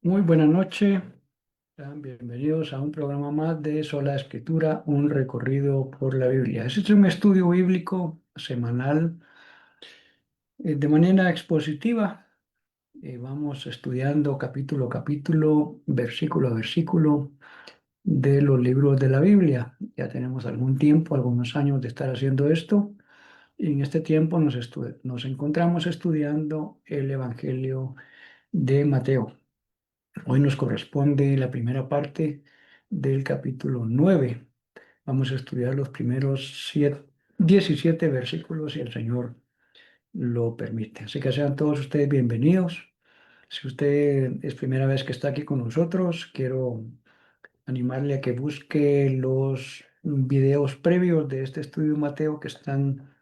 Muy buena noche, sean bienvenidos a un programa más de Sola Escritura, un recorrido por la Biblia. Este es un estudio bíblico semanal de manera expositiva. Vamos estudiando capítulo a capítulo, versículo a versículo de los libros de la Biblia. Ya tenemos algún tiempo, algunos años de estar haciendo esto. Y en este tiempo nos encontramos estudiando el Evangelio de Mateo. Hoy nos corresponde la primera parte del capítulo 9. Vamos a estudiar los primeros 17 versículos si el Señor lo permite. Así que sean todos ustedes bienvenidos. Si usted es primera vez que está aquí con nosotros, quiero animarle a que busque los videos previos de este estudio de Mateo que están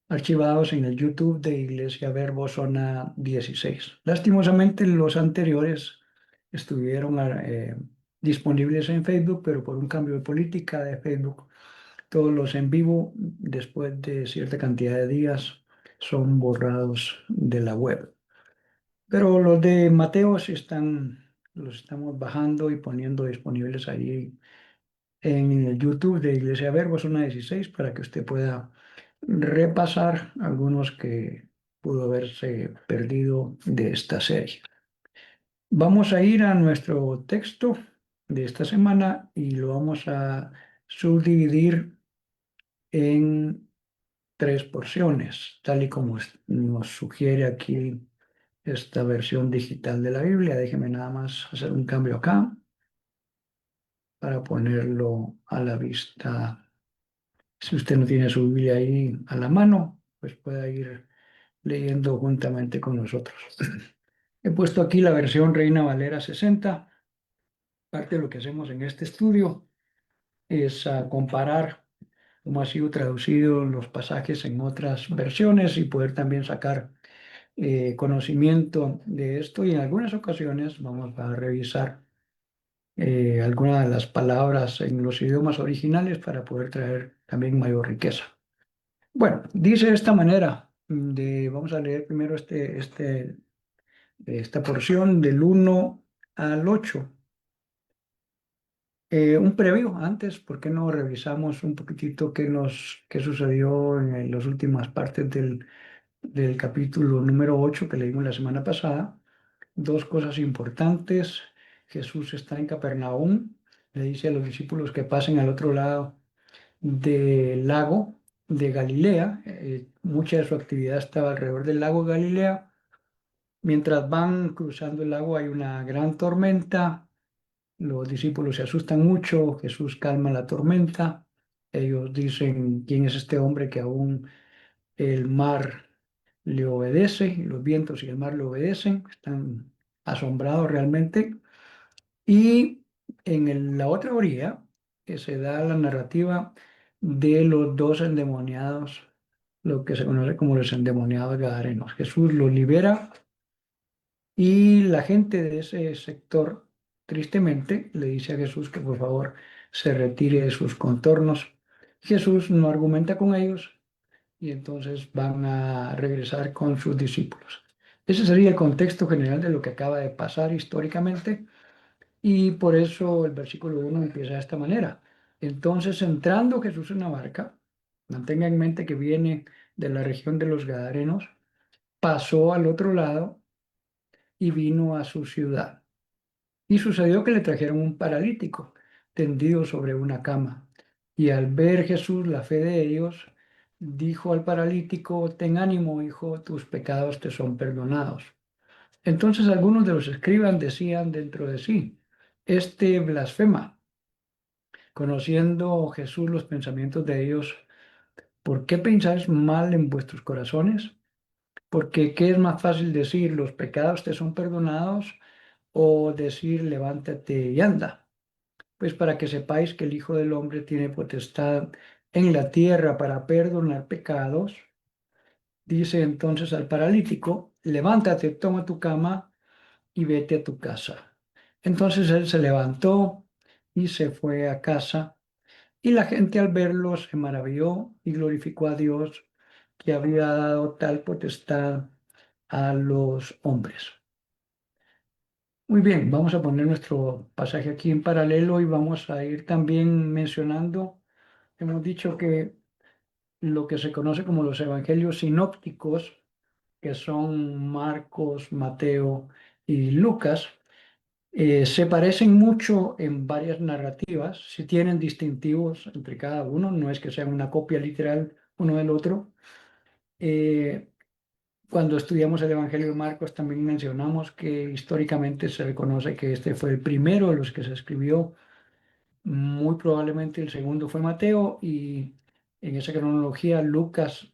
archivados en el YouTube de Iglesia Verbo Zona 16. Lastimosamente, los anteriores estuvieron disponibles en Facebook, pero por un cambio de política de Facebook, todos los en vivo, después de cierta cantidad de días, son borrados de la web. Pero los de Mateo sí los estamos bajando y poniendo disponibles ahí en el YouTube de Iglesia Verbo Zona 16 para que usted pueda repasar algunos que pudo haberse perdido de esta serie. Vamos a ir a nuestro texto de esta semana y lo vamos a subdividir en tres porciones, tal y como nos sugiere aquí esta versión digital de la Biblia. Déjeme nada más hacer un cambio acá para ponerlo a la vista. Si usted no tiene su Biblia ahí a la mano, pues puede ir leyendo juntamente con nosotros. He puesto aquí la versión Reina Valera 60. Parte de lo que hacemos en este estudio es comparar cómo ha sido traducido los pasajes en otras versiones y poder también sacar conocimiento de esto. Y en algunas ocasiones vamos a revisar algunas de las palabras en los idiomas originales para poder traer también mayor riqueza. Bueno, dice de esta manera, vamos a leer primero esta porción del 1 al 8. Un previo antes, ¿por qué no revisamos un poquitito qué sucedió en las últimas partes del capítulo número 8 que leímos la semana pasada? Dos cosas importantes. Jesús está en Capernaum, le dice a los discípulos que pasen al otro lado del lago de Galilea. Mucha de su actividad estaba alrededor del lago de Galilea. Mientras van cruzando el lago hay una gran tormenta. Los discípulos se asustan mucho. Jesús calma la tormenta. Ellos dicen, ¿quién es este hombre que aún el mar le obedece? Los vientos y el mar le obedecen. Están asombrados realmente. Y en la otra orilla que se da la narrativa de los dos endemoniados, lo que se conoce como los endemoniados gadarenos. Jesús los libera y la gente de ese sector, tristemente, le dice a Jesús que por favor se retire de sus contornos. Jesús no argumenta con ellos y entonces van a regresar con sus discípulos. Ese sería el contexto general de lo que acaba de pasar históricamente. Y por eso el versículo 1 empieza de esta manera. Entonces, entrando Jesús en la barca, mantenga en mente que viene de la región de los Gadarenos, pasó al otro lado y vino a su ciudad. Y sucedió que le trajeron un paralítico tendido sobre una cama. Y al ver Jesús la fe de ellos, dijo al paralítico, ten ánimo, hijo, tus pecados te son perdonados. Entonces algunos de los escribas decían dentro de sí, este blasfema. Conociendo Jesús los pensamientos de ellos, ¿por qué pensáis mal en vuestros corazones? Porque ¿qué es más fácil decir, los pecados te son perdonados o decir, levántate y anda? Pues para que sepáis que el Hijo del Hombre tiene potestad en la tierra para perdonar pecados, dice entonces al paralítico, levántate, toma tu cama y vete a tu casa. Entonces él se levantó y se fue a casa. Y la gente al verlo se maravilló y glorificó a Dios que había dado tal potestad a los hombres. Muy bien, vamos a poner nuestro pasaje aquí en paralelo y vamos a ir también mencionando, hemos dicho que lo que se conoce como los evangelios sinópticos, que son Marcos, Mateo y Lucas, se parecen mucho en varias narrativas, si tienen distintivos entre cada uno, no es que sean una copia literal uno del otro. Eh, Cuando estudiamos el Evangelio de Marcos también mencionamos que históricamente se reconoce que este fue el primero de los que se escribió, muy probablemente el segundo fue Mateo y en esa cronología Lucas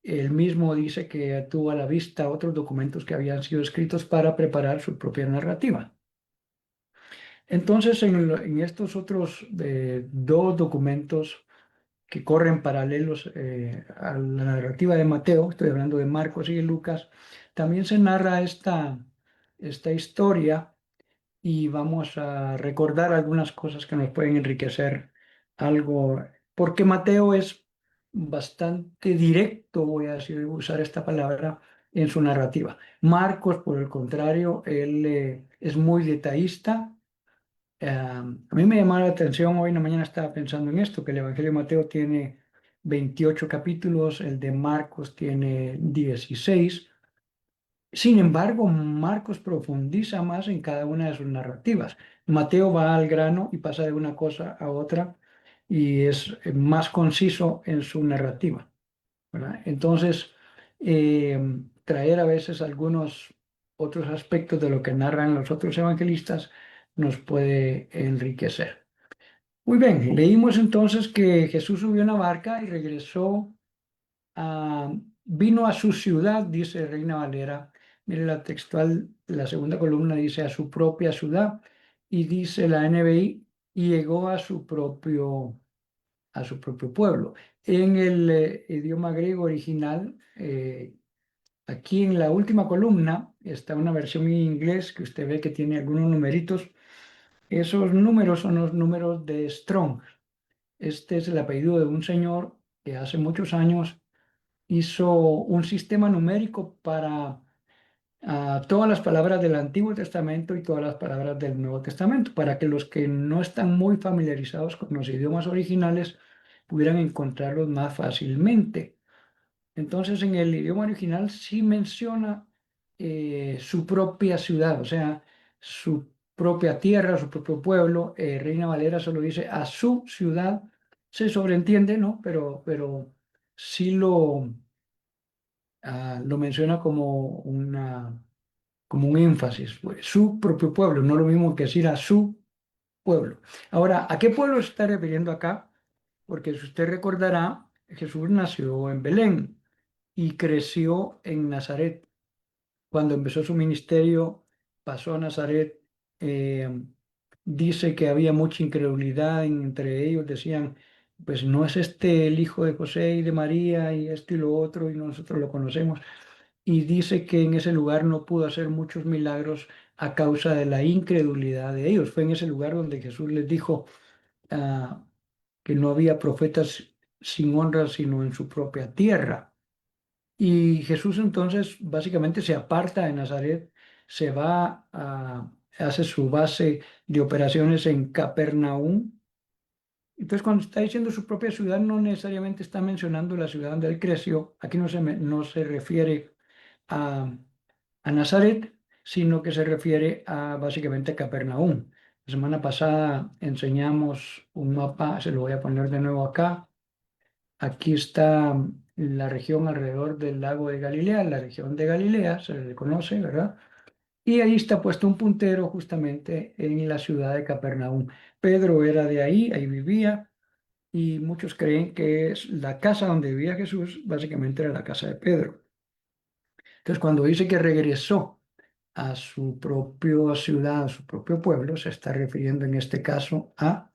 él mismo dice que tuvo a la vista otros documentos que habían sido escritos para preparar su propia narrativa. Entonces, en estos otros dos documentos que corren paralelos a la narrativa de Mateo, estoy hablando de Marcos y de Lucas, también se narra esta historia y vamos a recordar algunas cosas que nos pueden enriquecer algo, porque Mateo es bastante directo, voy a decir, usar esta palabra, en su narrativa. Marcos, por el contrario, él es muy detallista. A mí me llamó la atención, hoy en la mañana estaba pensando en esto, que el Evangelio de Mateo tiene 28 capítulos, el de Marcos tiene 16. Sin embargo, Marcos profundiza más en cada una de sus narrativas. Mateo va al grano y pasa de una cosa a otra y es más conciso en su narrativa, ¿verdad? Entonces, eh, traer a veces algunos otros aspectos de lo que narran los otros evangelistas nos puede enriquecer. Muy bien, leímos entonces que Jesús subió a una barca y regresó a, vino a su ciudad, dice Reina Valera. Mire la textual, la segunda columna dice a su propia ciudad y dice la NBI y llegó a su propio pueblo. En el idioma griego original, aquí en la última columna está una versión en inglés que usted ve que tiene algunos numeritos. Esos números son los números de Strong. Este es el apellido de un señor que hace muchos años hizo un sistema numérico para todas las palabras del Antiguo Testamento y todas las palabras del Nuevo Testamento, para que los que no están muy familiarizados con los idiomas originales pudieran encontrarlos más fácilmente. Entonces, en el idioma original sí menciona su propia ciudad, o sea, su propia tierra, su propio pueblo. Reina Valera solo dice a su ciudad, se sobreentiende, ¿no? Pero sí lo menciona como un énfasis, pues, su propio pueblo, no lo mismo que decir a su pueblo. Ahora, ¿a qué pueblo se está refiriendo acá? Porque si usted recordará, Jesús nació en Belén y creció en Nazaret. Cuando empezó su ministerio, pasó a Nazaret. eh, Dice que había mucha incredulidad entre ellos. Decían, pues no es este el hijo de José y de María y esto y lo otro y nosotros lo conocemos. Y dice que en ese lugar no pudo hacer muchos milagros a causa de la incredulidad de ellos. Fue en ese lugar donde Jesús les dijo ah, que no había profetas sin honra sino en su propia tierra. Y Jesús entonces básicamente se aparta de Nazaret, se va hace su base de operaciones en Capernaum. Entonces cuando está diciendo su propia ciudad no necesariamente está mencionando la ciudad donde él creció. Aquí no se refiere a, a Nazaret, sino que se refiere a básicamente a Capernaum. La semana pasada enseñamos un mapa, se lo voy a poner de nuevo acá. Aquí está la región alrededor del lago de Galilea, la región de Galilea, se le conoce, ¿verdad? Y ahí está puesto un puntero justamente en la ciudad de Capernaum. Pedro era de ahí, ahí vivía, y muchos creen que es la casa donde vivía Jesús, básicamente era la casa de Pedro. Entonces, cuando dice que regresó a su propia ciudad, a su propio pueblo, se está refiriendo en este caso a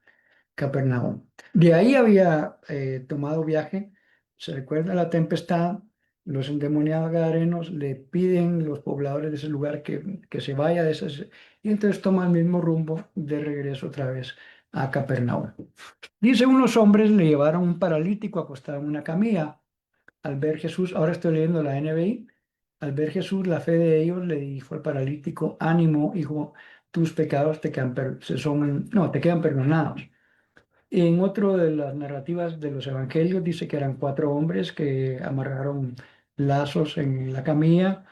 Capernaum. De ahí había tomado viaje, se recuerda la tempestad, los endemoniados gadarenos le piden los pobladores de ese lugar que se vaya de ese, y entonces toma el mismo rumbo de regreso otra vez a Capernaum. Dice, unos hombres le llevaron un paralítico acostado en una camilla. Al ver Jesús, ahora estoy leyendo la NBI, al ver Jesús, la fe de ellos le dijo al paralítico, ánimo, hijo, tus pecados te quedan perdonados. En otro de las narrativas de los evangelios dice que eran cuatro hombres que amarraron lazos en la camilla.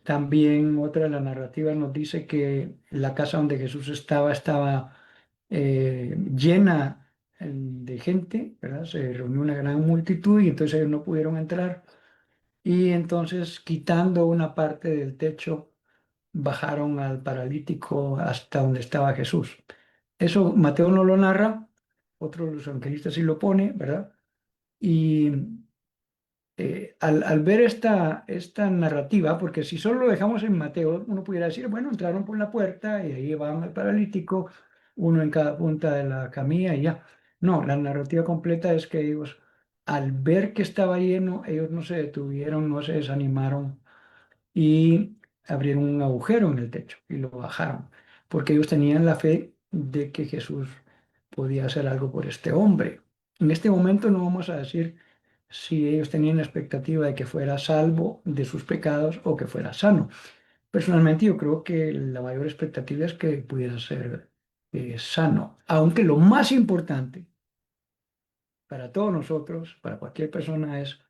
También otra de las narrativas nos dice que la casa donde Jesús estaba llena de gente, ¿verdad? Se reunió una gran multitud y entonces ellos no pudieron entrar. Y entonces, quitando una parte del techo, bajaron al paralítico hasta donde estaba Jesús. Eso Mateo no lo narra, otro de los evangelistas sí lo pone, ¿verdad? Y al ver esta narrativa, porque si solo lo dejamos en Mateo, uno pudiera decir, bueno, entraron por la puerta y ahí van al paralítico, uno en cada punta de la camilla y ya. No, la narrativa completa es que ellos, al ver que estaba lleno, ellos no se detuvieron, no se desanimaron y abrieron un agujero en el techo y lo bajaron, porque ellos tenían la fe de que Jesús podía hacer algo por este hombre. En este momento no vamos a decir si ellos tenían la expectativa de que fuera salvo de sus pecados o que fuera sano. Personalmente yo creo que la mayor expectativa es que pudiera ser sano, aunque lo más importante para todos nosotros, para cualquier persona, es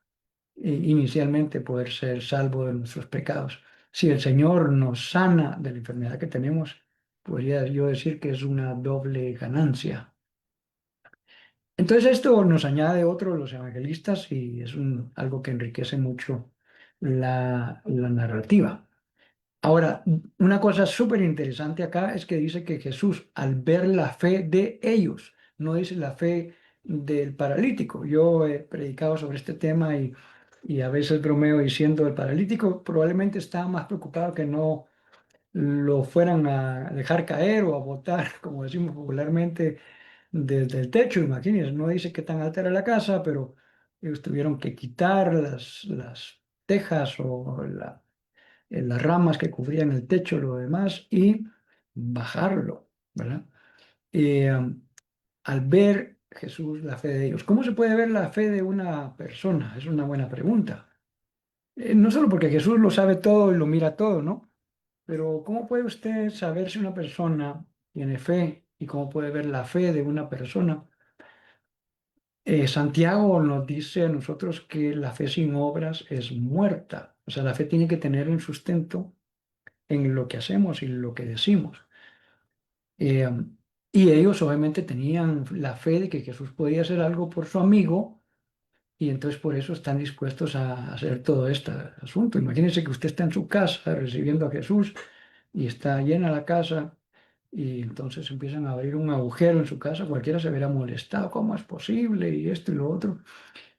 inicialmente poder ser salvo de nuestros pecados. Si el Señor nos sana de la enfermedad que tenemos, podría yo decir que es una doble ganancia. Entonces esto nos añade otro de los evangelistas y es algo que enriquece mucho la narrativa. Ahora, una cosa súper interesante acá es que dice que Jesús, al ver la fe de ellos, no dice la fe del paralítico. Yo he predicado sobre este tema y a veces bromeo diciendo el paralítico probablemente estaba más preocupado que no lo fueran a dejar caer o a botar, como decimos popularmente, desde el techo. Imagínense, no dice qué tan alta era la casa, pero ellos tuvieron que quitar las tejas o las ramas que cubrían el techo, lo demás, y bajarlo, ¿verdad? Eh, al ver Jesús la fe de ellos. ¿Cómo se puede ver la fe de una persona? Es una buena pregunta. No solo porque Jesús lo sabe todo y lo mira todo, ¿no? Pero ¿cómo puede usted saber si una persona tiene fe y cómo puede ver la fe de una persona? Santiago nos dice a nosotros que la fe sin obras es muerta. O sea, la fe tiene que tener un sustento en lo que hacemos y lo que decimos. Eh, y ellos obviamente tenían la fe de que Jesús podía hacer algo por su amigo y entonces por eso están dispuestos a hacer todo este asunto. Imagínense que usted está en su casa recibiendo a Jesús y está llena la casa y entonces empiezan a abrir un agujero en su casa, cualquiera se verá molestado, ¿cómo es posible? Y esto y lo otro,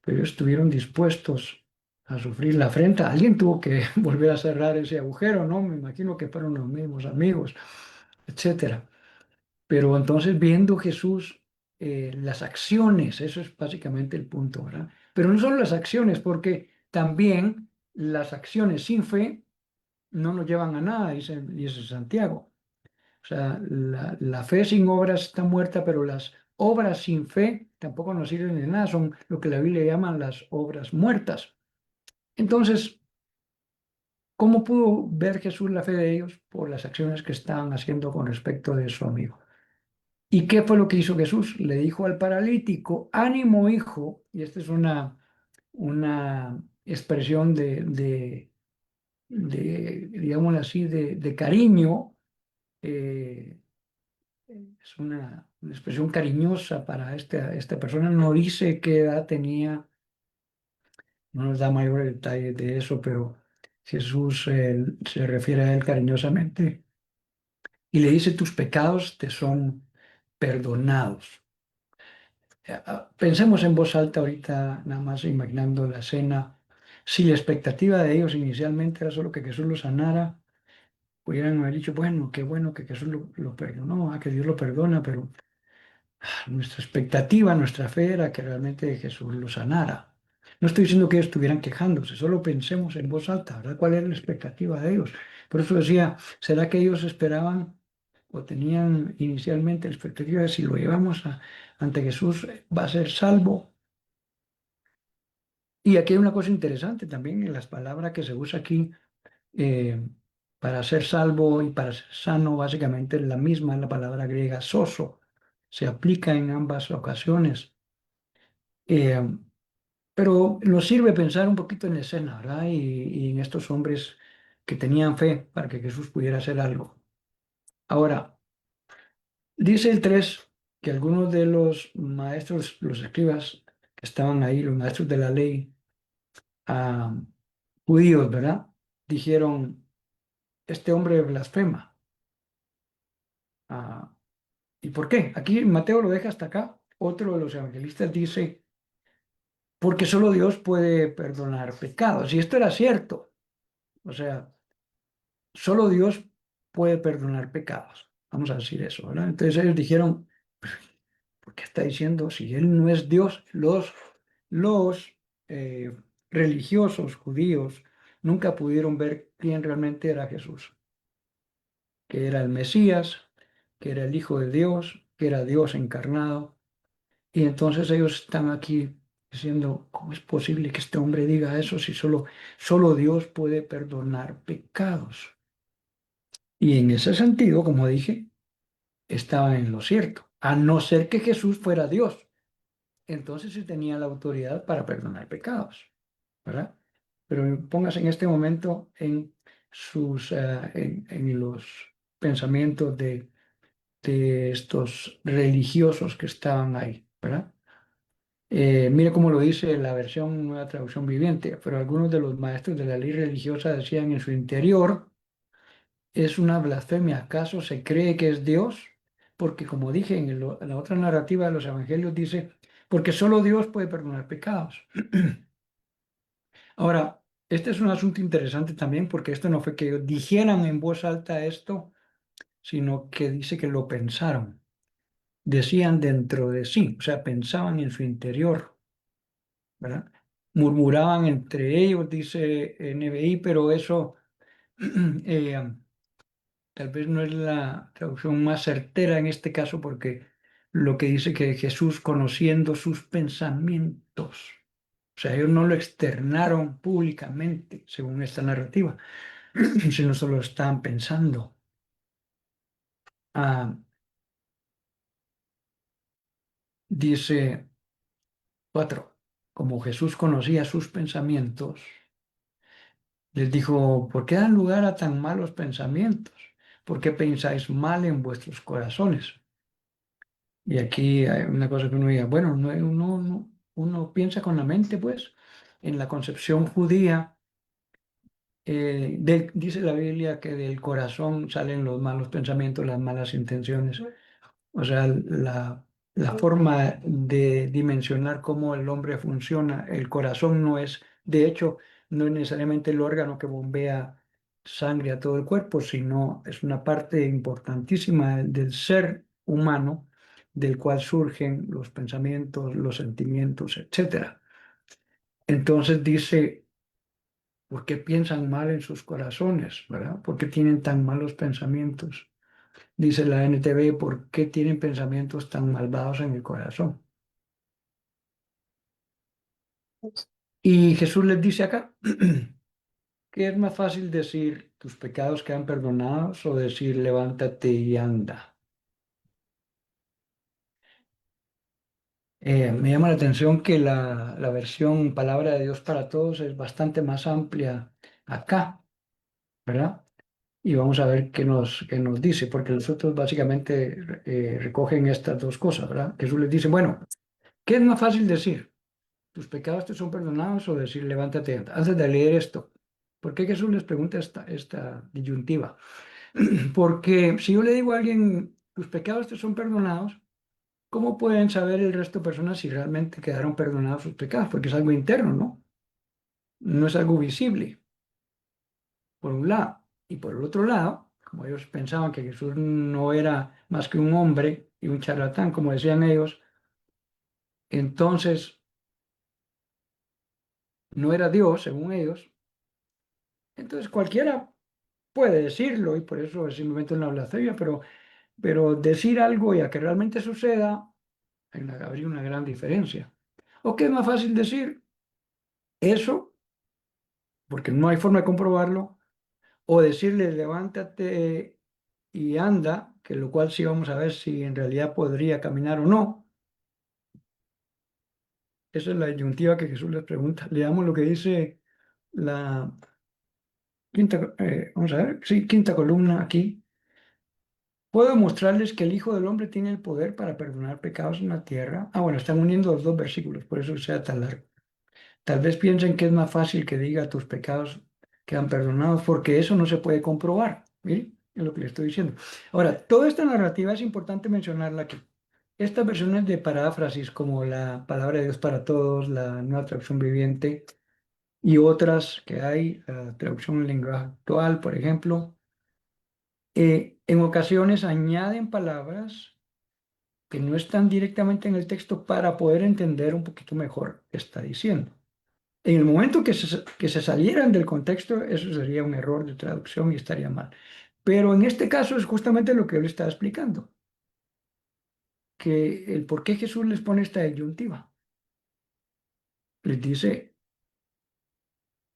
pero ellos estuvieron dispuestos a sufrir la afrenta. Alguien tuvo que volver a cerrar ese agujero, ¿no? Me imagino que fueron los mismos amigos, etcétera. Pero entonces viendo Jesús las acciones, eso es básicamente el punto, ¿verdad? Pero no solo las acciones, porque también las acciones sin fe no nos llevan a nada, dice Santiago. O sea, la fe sin obras está muerta, pero las obras sin fe tampoco nos sirven de nada, son lo que la Biblia llama las obras muertas. Entonces, ¿cómo pudo ver Jesús la fe de ellos? Por las acciones que estaban haciendo con respecto de su amigo. ¿Y qué fue lo que hizo Jesús? Le dijo al paralítico, ánimo, hijo, y esta es una expresión digámoslo así, de cariño, eh, es una expresión cariñosa para esta persona. No dice qué edad tenía, no nos da mayor detalle de eso, pero Jesús se refiere a él cariñosamente y le dice, tus pecados te son perdonados. Pensemos en voz alta ahorita, nada más imaginando la escena. Si la expectativa de ellos inicialmente era solo que Jesús los sanara, pudieran haber dicho, bueno, qué bueno que Jesús lo perdonó, que Dios lo perdona, pero nuestra expectativa, nuestra fe era que realmente Jesús los sanara. No estoy diciendo que ellos estuvieran quejándose, solo pensemos en voz alta, ¿verdad? ¿Cuál era la expectativa de ellos? Por eso decía, ¿será que ellos esperaban o tenían inicialmente la expectativa de si lo llevamos ante Jesús va a ser salvo? Y aquí hay una cosa interesante también en las palabras que se usa aquí. Para ser salvo y para ser sano, básicamente es la misma, la palabra griega soso. Se aplica en ambas ocasiones. Eh, pero nos sirve pensar un poquito en la escena, ¿verdad? Y en estos hombres que tenían fe para que Jesús pudiera hacer algo. Ahora, dice el 3 que algunos de los maestros, los escribas que estaban ahí, los maestros de la ley, ah, judíos, ¿verdad? Dijeron, este hombre blasfema. Ah, ¿y por qué? Aquí Mateo lo deja hasta acá. Otro de los evangelistas dice, porque solo Dios puede perdonar pecados. Y esto era cierto. O sea, solo Dios puede perdonar pecados. Vamos a decir eso, ¿verdad? Entonces ellos dijeron, ¿por qué está diciendo si Él no es Dios? Los religiosos judíos nunca pudieron ver quién realmente era Jesús, que era el Mesías, que era el Hijo de Dios, que era Dios encarnado. Y entonces ellos están aquí diciendo, ¿cómo es posible que este hombre diga eso si solo Dios puede perdonar pecados? Y en ese sentido, como dije, estaban en lo cierto, a no ser que Jesús fuera Dios. Entonces sí tenía la autoridad para perdonar pecados, ¿verdad? Pero póngase en este momento en en los pensamientos de estos religiosos que estaban ahí, ¿verdad? Mire cómo lo dice la versión Nueva Traducción Viviente, pero algunos de los maestros de la ley religiosa decían en su interior, ¿es una blasfemia? ¿Acaso se cree que es Dios? Porque como dije en la otra narrativa de los evangelios dice, porque solo Dios puede perdonar pecados. Ahora, este es un asunto interesante también porque esto no fue que ellos dijeran en voz alta esto, sino que dice que lo pensaron. Decían dentro de sí, o sea, pensaban en su interior, ¿verdad? Murmuraban entre ellos, dice NBI, pero eso eh, tal vez no es la traducción más certera en este caso porque lo que dice que Jesús conociendo sus pensamientos, o sea, ellos no lo externaron públicamente según esta narrativa, sino solo estaban pensando. Ah, dice 4, como Jesús conocía sus pensamientos, les dijo, ¿por qué dan lugar a tan malos pensamientos? ¿Por qué pensáis mal en vuestros corazones? Y aquí hay una cosa que uno diga, bueno, uno piensa con la mente, pues, en la concepción judía, dice la Biblia que del corazón salen los malos pensamientos, las malas intenciones. O sea, la forma de dimensionar cómo el hombre funciona, el corazón no es, de hecho, no es necesariamente el órgano que bombea sangre a todo el cuerpo, sino es una parte importantísima del ser humano, del cual surgen los pensamientos, los sentimientos, etcétera. Entonces dice, ¿por qué piensan mal en sus corazones, verdad? ¿Por qué tienen tan malos pensamientos? Dice la NTV, ¿por qué tienen pensamientos tan malvados en el corazón? Y Jesús les dice acá que es más fácil decir tus pecados quedan perdonados o decir levántate y anda. Me llama la atención que la versión Palabra de Dios para Todos es bastante más amplia acá, ¿verdad? Y vamos a ver qué nos dice, porque los otros básicamente recogen estas dos cosas, ¿verdad? Jesús les dice, bueno, ¿qué es más fácil decir? ¿Tus pecados te son perdonados? O decir, levántate. Antes de leer esto, ¿por qué Jesús les pregunta esta disyuntiva? Porque si yo le digo a alguien, tus pecados te son perdonados, ¿cómo pueden saber el resto de personas si realmente quedaron perdonados sus pecados? Porque es algo interno, ¿no? No es algo visible, por un lado. Y por el otro lado, como ellos pensaban que Jesús no era más que un hombre y un charlatán, como decían ellos, entonces no era Dios, según ellos. Entonces cualquiera puede decirlo y por eso es simplemente una blasfemia, pero decir algo y a que realmente suceda, habría una gran diferencia. ¿O qué es más fácil decir? Eso, porque no hay forma de comprobarlo, O decirle levántate y anda, que lo cual sí vamos a ver si en realidad podría caminar o no. Esa es la disyuntiva que Jesús les pregunta. Leamos lo que dice la quinta, vamos a ver, sí, quinta columna aquí. Puedo mostrarles que el Hijo del Hombre tiene el poder para perdonar pecados en la tierra. Ah, bueno, están uniendo los dos versículos, por eso sea tan largo. Tal vez piensen que es más fácil que diga tus pecados quedan perdonados, porque eso no se puede comprobar. Miren, es lo que le estoy diciendo. Ahora, toda esta narrativa es importante mencionarla aquí. Estas versiones de paráfrasis, como la Palabra de Dios para Todos, la Nueva Traducción Viviente y otras que hay, la traducción en lenguaje actual, por ejemplo, en ocasiones añaden palabras que no están directamente en el texto para poder entender un poquito mejor qué está diciendo. En el momento que se salieran del contexto, eso sería un error de traducción y estaría mal. Pero en este caso es justamente lo que él está explicando, que el por qué Jesús les pone esta disyuntiva. Les dice,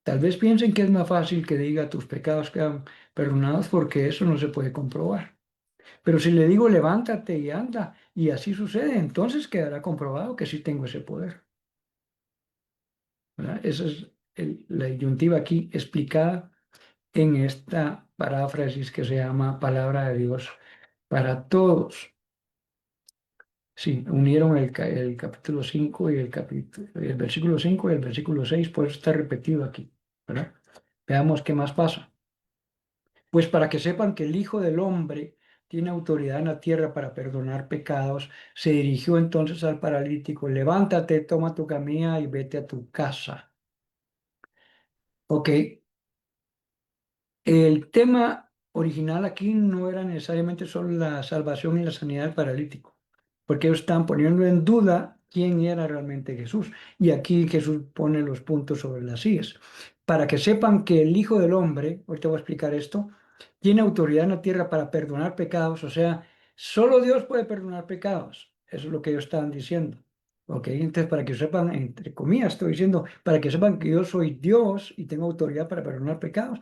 tal vez piensen que es más fácil que diga tus pecados quedan perdonados porque eso no se puede comprobar. Pero si le digo levántate y anda y así sucede, entonces quedará comprobado que sí tengo ese poder. ¿Verdad? Esa es la disyuntiva aquí explicada en esta paráfrasis que se llama Palabra de Dios para todos. Sí, unieron el capítulo 5 y el versículo 5 y el versículo 6, por eso está repetido aquí, ¿verdad? Veamos qué más pasa. Pues para que sepan que el Hijo del Hombre tiene autoridad en la tierra para perdonar pecados, se dirigió entonces al paralítico, levántate, toma tu camilla y vete a tu casa. Ok, el tema original aquí no era necesariamente solo la salvación y la sanidad del paralítico, porque ellos estaban poniendo en duda quién era realmente Jesús. Y aquí Jesús pone los puntos sobre las íes. Para que sepan que el Hijo del Hombre, ahorita voy a explicar esto, tiene autoridad en la tierra para perdonar pecados, o sea, solo Dios puede perdonar pecados. Eso es lo que ellos estaban diciendo. Ok, entonces para que sepan, entre comillas, estoy diciendo, para que sepan que yo soy Dios y tengo autoridad para perdonar pecados,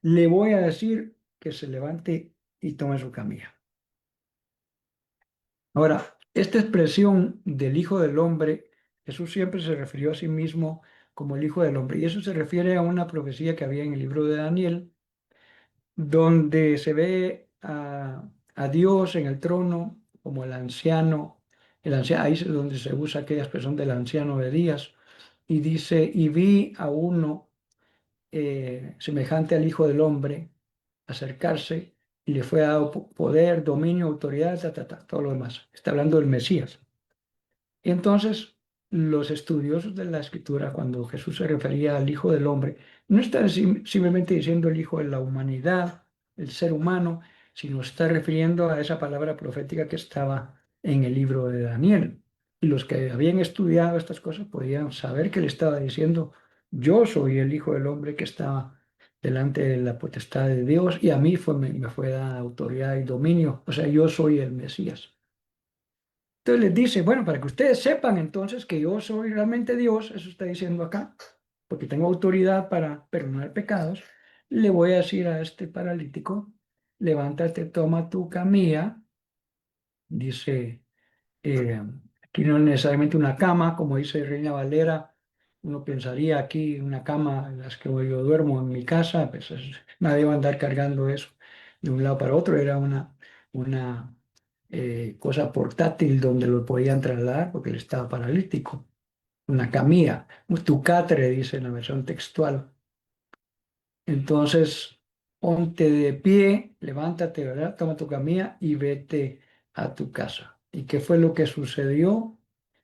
le voy a decir que se levante y tome su camilla. Ahora, esta expresión del Hijo del Hombre, Jesús siempre se refirió a sí mismo como el Hijo del Hombre, y eso se refiere a una profecía que había en el libro de Daniel, donde se ve a Dios en el trono como el anciano, ahí es donde se usa aquella expresión del anciano de días, y dice, y vi a uno semejante al Hijo del Hombre acercarse y le fue dado poder, dominio, autoridad, todo lo demás. Está hablando del Mesías. Y entonces los estudiosos de la Escritura, cuando Jesús se refería al Hijo del Hombre, no está simplemente diciendo el Hijo de la humanidad, el ser humano, sino está refiriendo a esa palabra profética que estaba en el libro de Daniel. Y los que habían estudiado estas cosas podían saber que le estaba diciendo, yo soy el Hijo del Hombre que estaba delante de la potestad de Dios y a mí me fue dada autoridad y dominio, o sea, yo soy el Mesías. Entonces les dice, bueno, para que ustedes sepan entonces que yo soy realmente Dios, eso está diciendo acá, porque tengo autoridad para perdonar pecados, le voy a decir a este paralítico, levántate, toma tu camilla, dice, eh, aquí no es necesariamente una cama, como dice Reina Valera, uno pensaría aquí una cama en las que yo duermo en mi casa, pues nadie va a andar cargando eso de un lado para otro, era una cosa portátil donde lo podían trasladar porque él estaba paralítico, una camilla, un tucatre, dice en la versión textual. Entonces, ponte de pie, levántate, ¿verdad? Toma tu camilla y vete a tu casa. ¿Y qué fue lo que sucedió?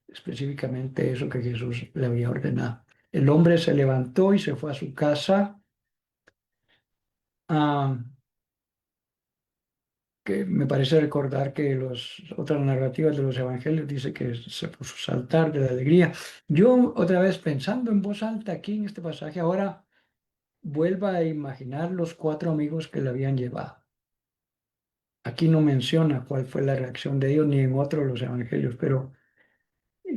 Específicamente eso que Jesús le había ordenado. El hombre se levantó y se fue a su casa, ah, que me parece recordar que las otras narrativas de los evangelios dice que se puso a saltar de la alegría. Yo otra vez pensando en voz alta aquí en este pasaje, ahora vuelva a imaginar los cuatro amigos que le habían llevado. Aquí no menciona cuál fue la reacción de ellos ni en otro de los evangelios, pero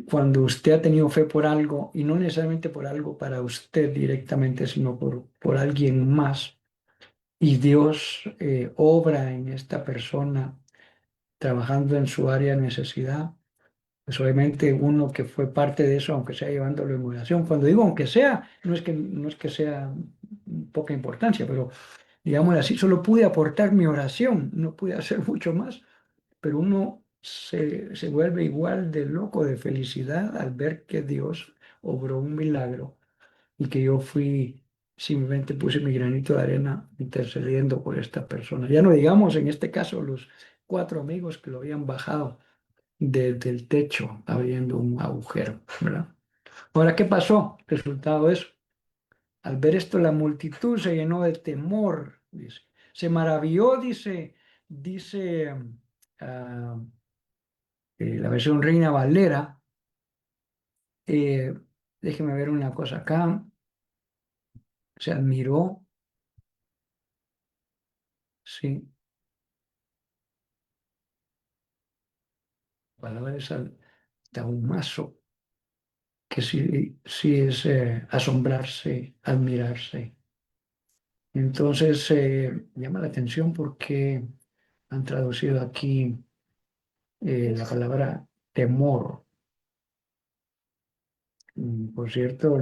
cuando usted ha tenido fe por algo, y no necesariamente por algo para usted directamente, sino por alguien más, y Dios obra en esta persona trabajando en su área de necesidad, pues obviamente uno que fue parte de eso, aunque sea llevándolo en oración, cuando digo aunque sea, no es que sea poca importancia, pero digámoslo así, solo pude aportar mi oración, no pude hacer mucho más, pero uno se vuelve igual de loco de felicidad al ver que Dios obró un milagro y que yo fui, simplemente puse mi granito de arena intercediendo por esta persona. Ya no digamos en este caso los cuatro amigos que lo habían bajado desde el techo abriendo un agujero, ¿verdad? Ahora, ¿qué pasó? Resultado es, al ver esto, la multitud se llenó de temor, dice. Se maravilló, dice ah, la versión Reina Valera. eh, Déjeme ver una cosa acá. Se admiró, sí, la palabra es taumazo, que sí, sí es asombrarse, admirarse. Entonces, llama la atención porque han traducido aquí la palabra temor. Por cierto,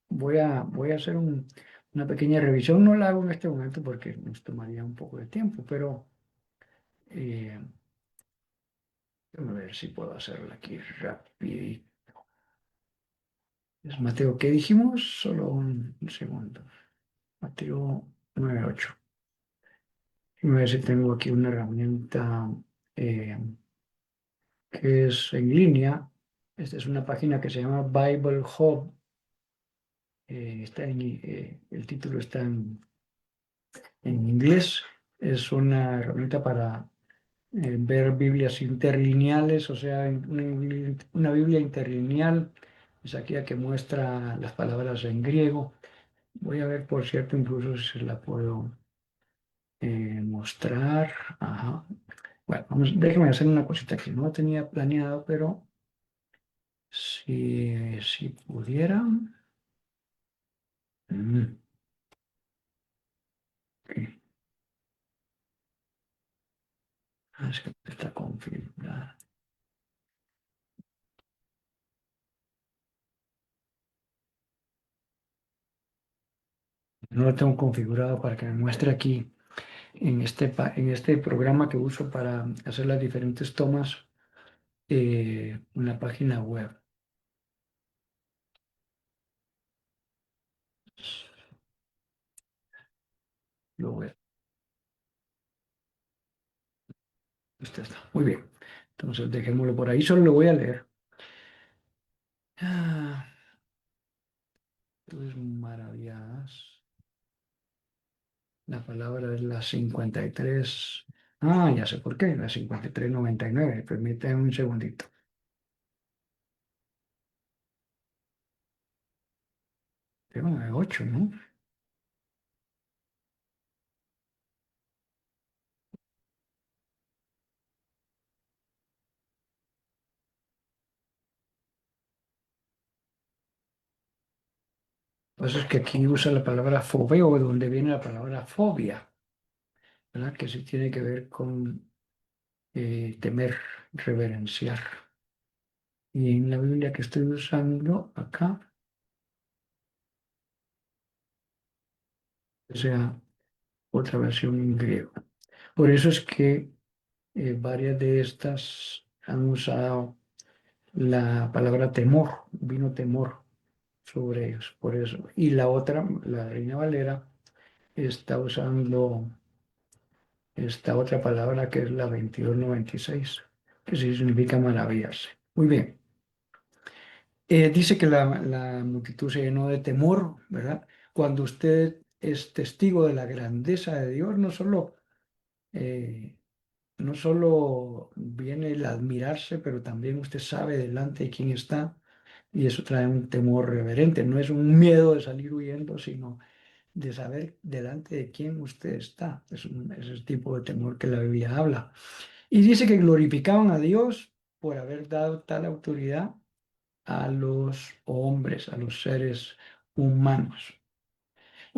voy a hacer una pequeña revisión. No la hago en este momento porque nos tomaría un poco de tiempo, pero eh, déjame ver si puedo hacerla aquí rápido. Es Mateo, ¿qué dijimos? Solo un segundo. Mateo 9:8. Déjame ver si tengo aquí una herramienta eh, que es en línea. Esta es una página que se llama Bible Hub. El título está en inglés. Es una herramienta para ver Biblias interlineales, o sea, una Biblia interlineal es aquella que muestra las palabras en griego. Voy a ver, por cierto, incluso si se la puedo mostrar. Ajá. Bueno, déjeme hacer una cosita que no tenía planeado, pero si pudiera. Mm, ok. Es que está configurada. No lo tengo configurado para que me muestre aquí en este programa que uso para hacer las diferentes tomas, una página web. Lo web. Este está. Muy bien. Entonces dejémoslo por ahí. Solo lo voy a leer. Ah, pues maravillas. La palabra es la 53. Ah, ya sé por qué. La 5399. Permítame un segundito. Tengo 8, ¿no? Pues es que aquí usa la palabra fobeo, de donde viene la palabra fobia, ¿verdad? Que sí tiene que ver con temer, reverenciar. Y en la Biblia que estoy usando acá, o sea, otra versión en griego. Por eso es que varias de estas han usado la palabra temor, vino temor sobre ellos, por eso. Y la otra, la Reina Valera, está usando esta otra palabra que es la 2296, que sí significa maravillarse. Muy bien. Dice que la multitud se llenó de temor, ¿verdad? Cuando usted es testigo de la grandeza de Dios, eh, no solo viene el admirarse, pero también usted sabe delante de quién está y eso trae un temor reverente. No es un miedo de salir huyendo, sino de saber delante de quién usted está. Es el tipo de temor que la Biblia habla. Y dice que glorificaban a Dios por haber dado tal autoridad a los hombres, a los seres humanos.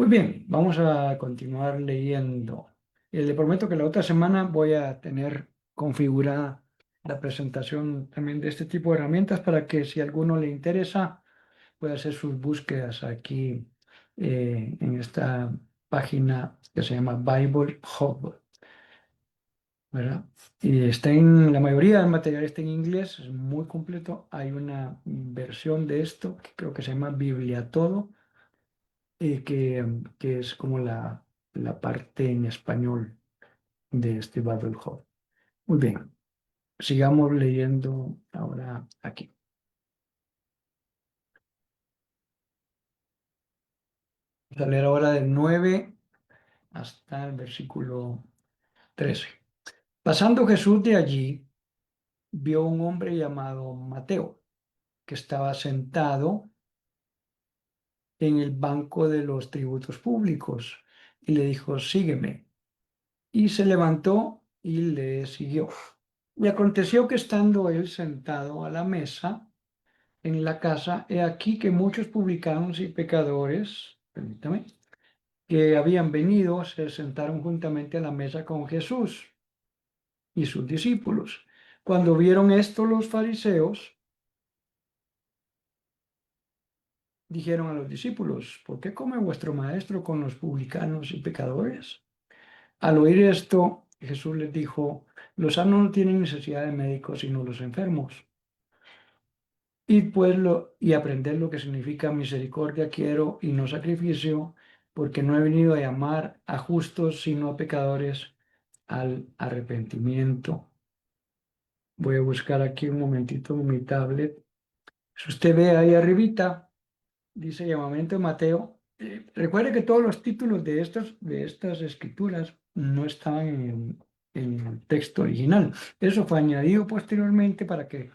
Muy bien, vamos a continuar leyendo. Le prometo que la otra semana voy a tener configurada la presentación también de este tipo de herramientas para que si a alguno le interesa pueda hacer sus búsquedas aquí en esta página que se llama Bible Hub, ¿verdad? Y está en la mayoría del material está en inglés, es muy completo. Hay una versión de esto que creo que se llama Biblia Todo que es como la parte en español de este Bible Hub. Muy bien, sigamos leyendo ahora aquí. Vamos a leer ahora del 9 hasta el versículo 13. Pasando Jesús de allí, vio un hombre llamado Mateo, que estaba sentado en el banco de los tributos públicos, y le dijo, sígueme. Y se levantó y le siguió. Y aconteció que estando él sentado a la mesa en la casa, he aquí que muchos publicanos y pecadores, permítame, que habían venido, se sentaron juntamente a la mesa con Jesús y sus discípulos. Cuando vieron esto los fariseos, dijeron a los discípulos, ¿por qué come vuestro maestro con los publicanos y pecadores? Al oír esto, Jesús les dijo, los sanos no tienen necesidad de médicos, sino los enfermos. Y aprender lo que significa misericordia quiero y no sacrificio, porque no he venido a llamar a justos, sino a pecadores al arrepentimiento. Voy a buscar aquí un momentito mi tablet. Si usted ve ahí arribita, dice llamamiento de Mateo. Recuerde que todos los títulos de estas escrituras no estaban en el texto original. Eso fue añadido posteriormente para que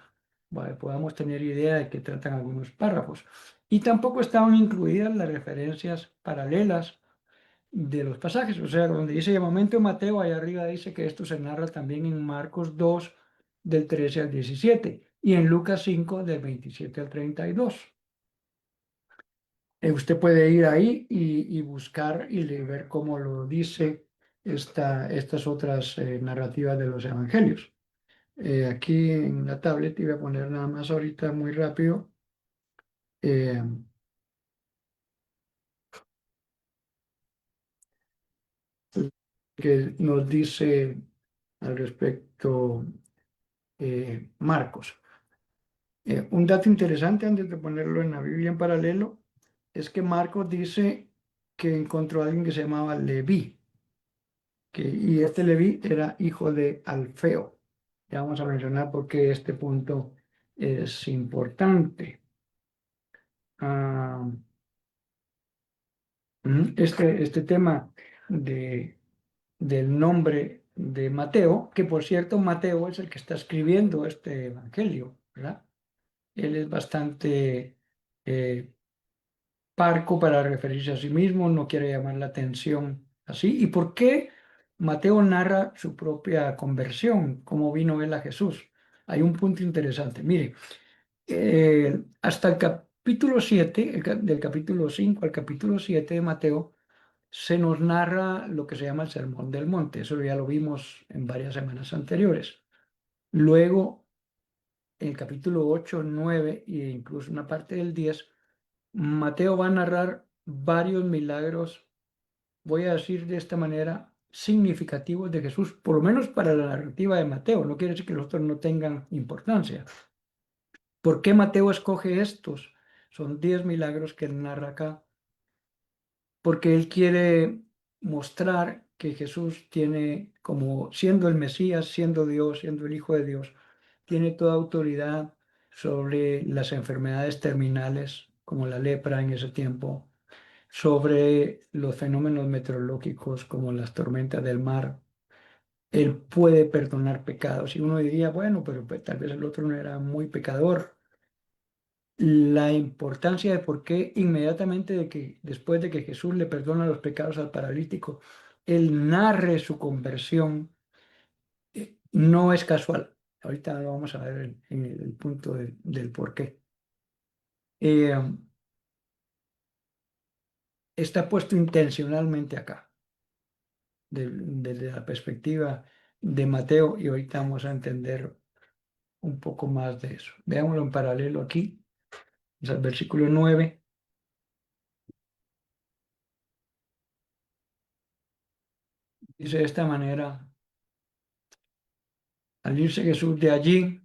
podamos tener idea de qué tratan algunos párrafos. Y tampoco estaban incluidas las referencias paralelas de los pasajes. O sea, donde dice llamamiento de Mateo, ahí arriba dice que esto se narra también en Marcos 2, del 13 al 17, y en Lucas 5, del 27 al 32. Usted puede ir ahí y buscar y ver cómo lo dice estas otras narrativas de los evangelios. Aquí en la tablet, y voy a poner nada más ahorita muy rápido, eh, que nos dice al respecto Marcos. Un dato interesante antes de ponerlo en la Biblia en paralelo es que Marcos dice que encontró a alguien que se llamaba Leví, y este Leví era hijo de Alfeo. Ya vamos a mencionar por qué este punto es importante. Ah, este tema del nombre de Mateo, que por cierto Mateo es el que está escribiendo este evangelio, ¿verdad? Él es bastante eh, parco para referirse a sí mismo, no quiere llamar la atención así. ¿Y por qué Mateo narra su propia conversión, cómo vino él a Jesús? Hay un punto interesante. Mire, hasta el capítulo 7, del capítulo 5 al capítulo 7 de Mateo, se nos narra lo que se llama el Sermón del Monte. Eso ya lo vimos en varias semanas anteriores. Luego, en el capítulo 8, 9 e incluso una parte del 10, Mateo va a narrar varios milagros, voy a decir de esta manera, significativos de Jesús, por lo menos para la narrativa de Mateo. No quiere decir que los otros no tengan importancia. ¿Por qué Mateo escoge estos? Son 10 milagros que él narra acá porque él quiere mostrar que Jesús tiene, como siendo el Mesías, siendo Dios, siendo el Hijo de Dios, tiene toda autoridad sobre las enfermedades terminales, como la lepra en ese tiempo, sobre los fenómenos meteorológicos, como las tormentas del mar. Él puede perdonar pecados. Y uno diría, bueno, pero pues, tal vez el otro no era muy pecador. La importancia de por qué inmediatamente después de que Jesús le perdona los pecados al paralítico, él narre su conversión, no es casual. Ahorita lo vamos a ver en el punto del por qué. Eh, está puesto intencionalmente acá, desde la perspectiva de Mateo, y ahorita vamos a entender un poco más de eso. Veámoslo en paralelo aquí, es el versículo 9. Dice de esta manera: al irse Jesús de allí,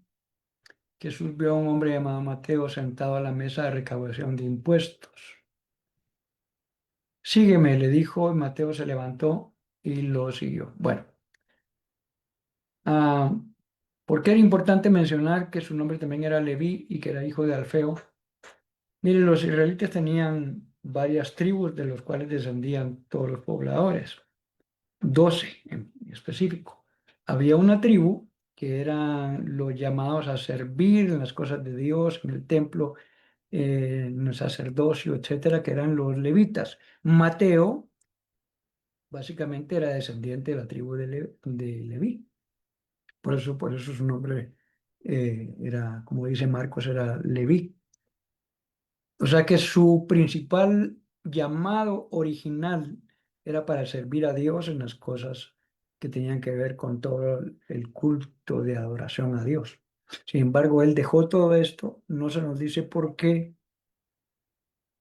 Jesús vio a un hombre llamado Mateo sentado a la mesa de recaudación de impuestos. Sígueme, le dijo, y Mateo se levantó y lo siguió. Bueno, ah, ¿por qué era importante mencionar que su nombre también era Leví y que era hijo de Alfeo? Miren, los israelitas tenían varias tribus de los cuales descendían todos los pobladores, 12 en específico. Había una tribu que eran los llamados a servir en las cosas de Dios, en el templo, en el sacerdocio, etcétera, que eran los levitas. Mateo básicamente era descendiente de la tribu de Leví. Por eso su nombre era, como dice Marcos, era Leví. O sea que su principal llamado original era para servir a Dios en las cosas que tenían que ver con todo el culto de adoración a Dios. Sin embargo, él dejó todo esto, no se nos dice por qué,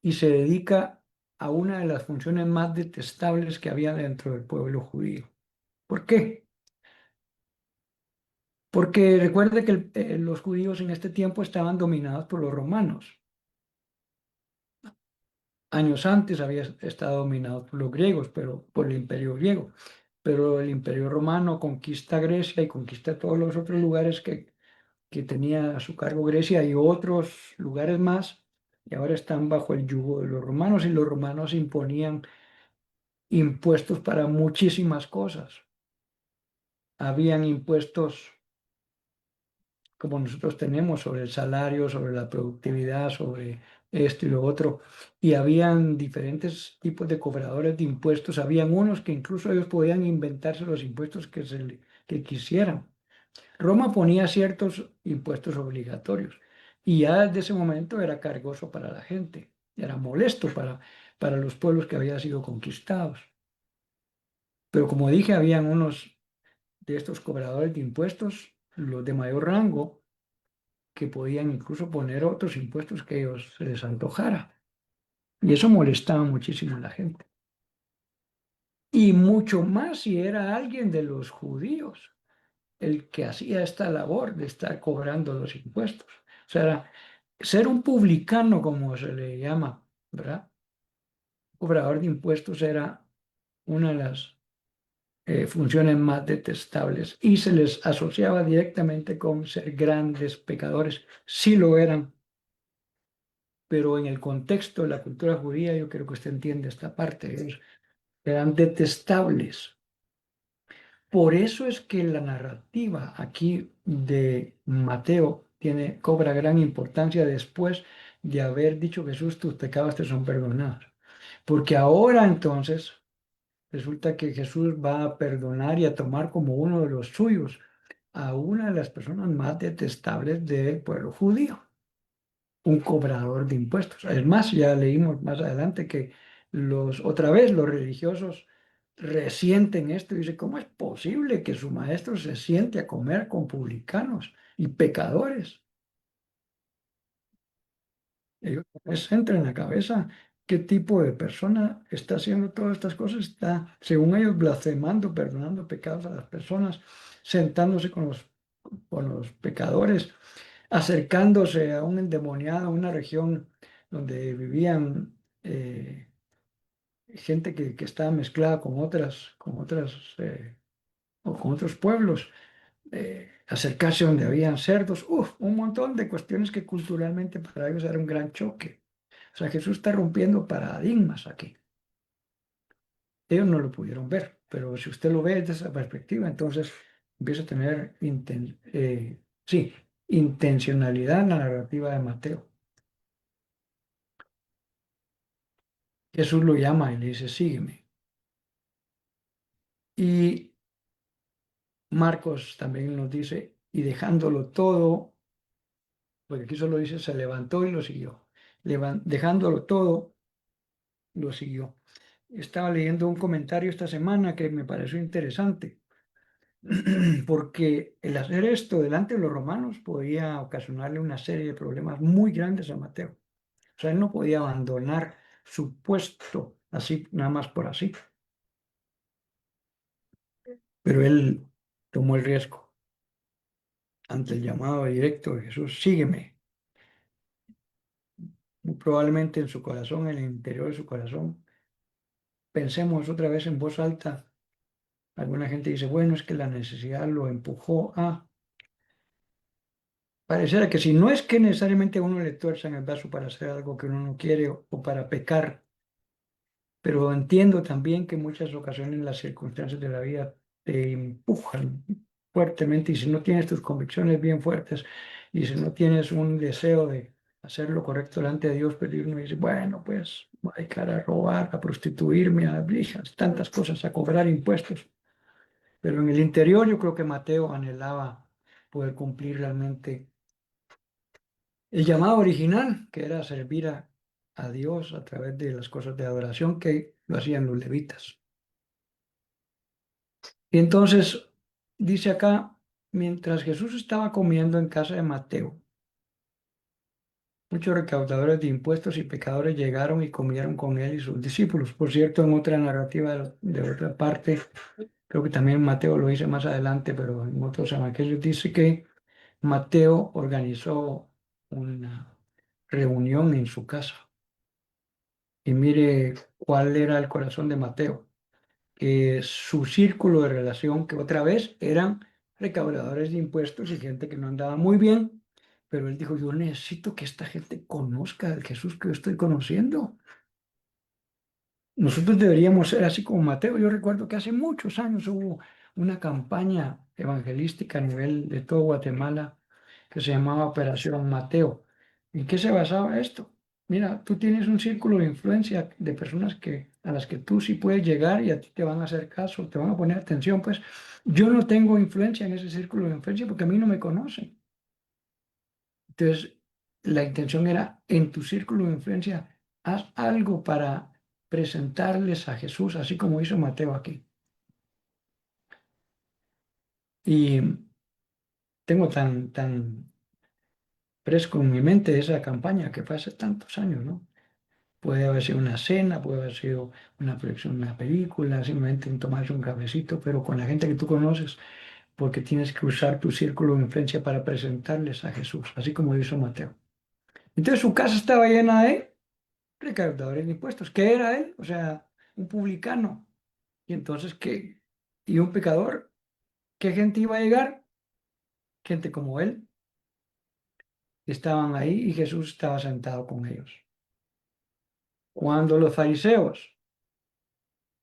y se dedica a una de las funciones más detestables que había dentro del pueblo judío. ¿Por qué? Porque recuerde que los judíos en este tiempo estaban dominados por los romanos. Años antes había estado dominado por los griegos, pero por el imperio griego. Pero el imperio romano conquista Grecia y conquista todos los otros lugares que tenía a su cargo Grecia y otros lugares más, y ahora están bajo el yugo de los romanos, y los romanos imponían impuestos para muchísimas cosas. Habían impuestos como nosotros tenemos sobre el salario, sobre la productividad, sobre esto y lo otro. Y habían diferentes tipos de cobradores de impuestos. Habían unos que incluso ellos podían inventarse los impuestos que quisieran. Roma ponía ciertos impuestos obligatorios y ya desde ese momento era cargoso para la gente, era molesto para los pueblos que habían sido conquistados. Pero como dije, habían unos de estos cobradores de impuestos, los de mayor rango, que podían incluso poner otros impuestos que ellos se les antojara. Y eso molestaba muchísimo a la gente. Y mucho más si era alguien de los judíos el que hacía esta labor de estar cobrando los impuestos. O sea, ser un publicano, como se le llama, ¿verdad? Cobrador de impuestos era una de las funciones más detestables y se les asociaba directamente con ser grandes pecadores. Sí lo eran, pero en el contexto de la cultura judía, yo creo que usted entiende esta parte, ellos eran detestables. Por eso es que la narrativa aquí de Mateo cobra gran importancia después de haber dicho Jesús, tus pecados te son perdonados. Porque ahora entonces resulta que Jesús va a perdonar y a tomar como uno de los suyos a una de las personas más detestables del pueblo judío, un cobrador de impuestos. Es más, ya leímos más adelante que otra vez los religiosos resienten esto y dicen, ¿cómo es posible que su maestro se siente a comer con publicanos y pecadores? Ellos no les entra en la cabeza qué tipo de persona está haciendo todas estas cosas, está, según ellos, blasfemando, perdonando pecados a las personas, sentándose con los pecadores, acercándose a un endemoniado, a una región donde vivían gente que estaba mezclada o con otros pueblos, acercarse donde habían cerdos, un montón de cuestiones que culturalmente para ellos era un gran choque. O sea, Jesús está rompiendo paradigmas aquí. Ellos no lo pudieron ver, pero si usted lo ve desde esa perspectiva, entonces empieza a tener sí, intencionalidad en la narrativa de Mateo. Jesús lo llama y le dice, sígueme. Y Marcos también nos dice, y dejándolo todo, porque aquí solo dice, se levantó y lo siguió. Dejándolo todo, lo siguió. Estaba leyendo un comentario esta semana que me pareció interesante, porque el hacer esto delante de los romanos podía ocasionarle una serie de problemas muy grandes a Mateo. O sea, él no podía abandonar su puesto así, nada más por así, pero él tomó el riesgo ante el llamado directo de Jesús, sígueme. Muy probablemente en su corazón, en el interior de su corazón, pensemos otra vez en voz alta. Alguna gente dice, bueno, es que la necesidad lo empujó a... Pareciera que si no es que necesariamente a uno le tuerzan el brazo para hacer algo que uno no quiere o para pecar, pero entiendo también que en muchas ocasiones las circunstancias de la vida te empujan fuertemente y si no tienes tus convicciones bien fuertes y si no tienes un deseo de hacer lo correcto delante de Dios, pero uno dice, bueno, pues voy a dedicar a robar, a prostituirme, a hijas, tantas cosas, a cobrar impuestos. Pero en el interior yo creo que Mateo anhelaba poder cumplir realmente el llamado original, que era servir a Dios a través de las cosas de adoración que lo hacían los levitas. Y entonces dice acá, mientras Jesús estaba comiendo en casa de Mateo, muchos recaudadores de impuestos y pecadores llegaron y comieron con él y sus discípulos. Por cierto, en otra narrativa de otra parte, creo que también Mateo lo dice más adelante, pero en otros evangelios dice que Mateo organizó una reunión en su casa. Y mire cuál era el corazón de Mateo, que su círculo de relación, que otra vez eran recaudadores de impuestos y gente que no andaba muy bien, pero él dijo, yo necesito que esta gente conozca al Jesús que yo estoy conociendo. Nosotros deberíamos ser así como Mateo. Yo recuerdo que hace muchos años hubo una campaña evangelística a nivel de todo Guatemala que se llamaba Operación Mateo. ¿En qué se basaba esto? Mira, tú tienes un círculo de influencia de personas a las que tú sí puedes llegar y a ti te van a hacer caso, te van a poner atención. Pues yo no tengo influencia en ese círculo de influencia porque a mí no me conocen. Entonces, la intención era, en tu círculo de influencia, haz algo para presentarles a Jesús, así como hizo Mateo aquí. Y tengo tan fresco en mi mente esa campaña que fue hace tantos años, ¿no? Puede haber sido una cena, puede haber sido una proyección de una película, simplemente un tomarse un cafecito, pero con la gente que tú conoces, porque tienes que usar tu círculo de influencia para presentarles a Jesús, así como hizo Mateo. Entonces su casa estaba llena de recaudadores de impuestos. ¿Qué era él? O sea, un publicano. Y entonces, ¿qué? ¿Y un pecador? ¿Qué gente iba a llegar? Gente como él. Estaban ahí y Jesús estaba sentado con ellos. Cuando los fariseos,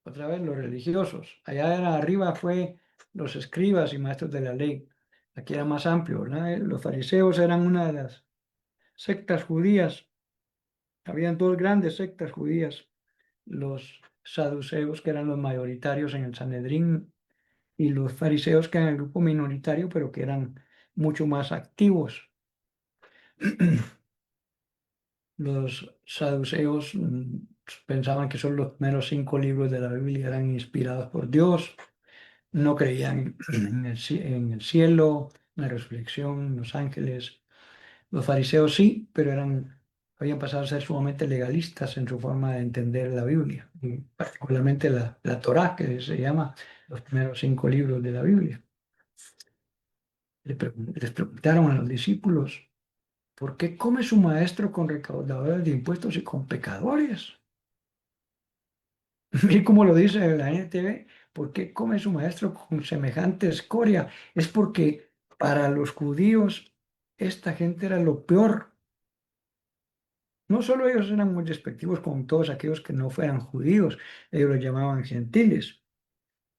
otra vez los religiosos, allá arriba fue los escribas y maestros de la ley. Aquí era más amplio, ¿verdad? Los fariseos eran una de las sectas judías. Habían dos grandes sectas judías. Los saduceos, que eran los mayoritarios en el Sanedrín, y los fariseos, que eran el grupo minoritario, pero que eran mucho más activos. Los saduceos pensaban que solo los primeros 5 libros de la Biblia eran inspirados por Dios, no creían en el cielo, en la resurrección, en los ángeles. Los fariseos sí, pero habían pasado a ser sumamente legalistas en su forma de entender la Biblia, y particularmente la Torá, que se llama los primeros 5 libros de la Biblia. Les preguntaron a los discípulos, ¿por qué come su maestro con recaudadores de impuestos y con pecadores? Mire cómo lo dice la NTV, ¿por qué come su maestro con semejante escoria? Es porque para los judíos esta gente era lo peor. No solo ellos eran muy despectivos con todos aquellos que no fueran judíos, ellos los llamaban gentiles.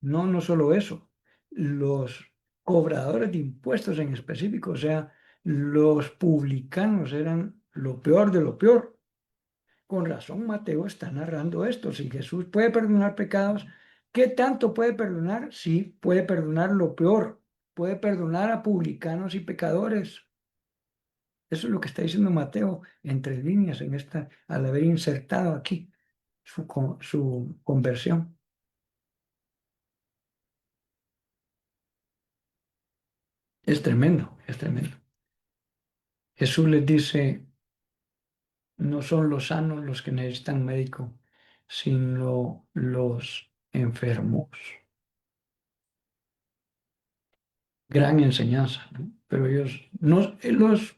No, no solo eso, los cobradores de impuestos en específico, o sea, los publicanos eran lo peor de lo peor. Con razón, Mateo está narrando esto. Si Jesús puede perdonar pecados, ¿qué tanto puede perdonar? Sí, puede perdonar lo peor. Puede perdonar a publicanos y pecadores. Eso es lo que está diciendo Mateo entre líneas al haber insertado aquí. su conversión. Es tremendo, es tremendo. Jesús les dice, no son los sanos los que necesitan médico, sino los enfermos. Gran enseñanza, ¿no? Pero los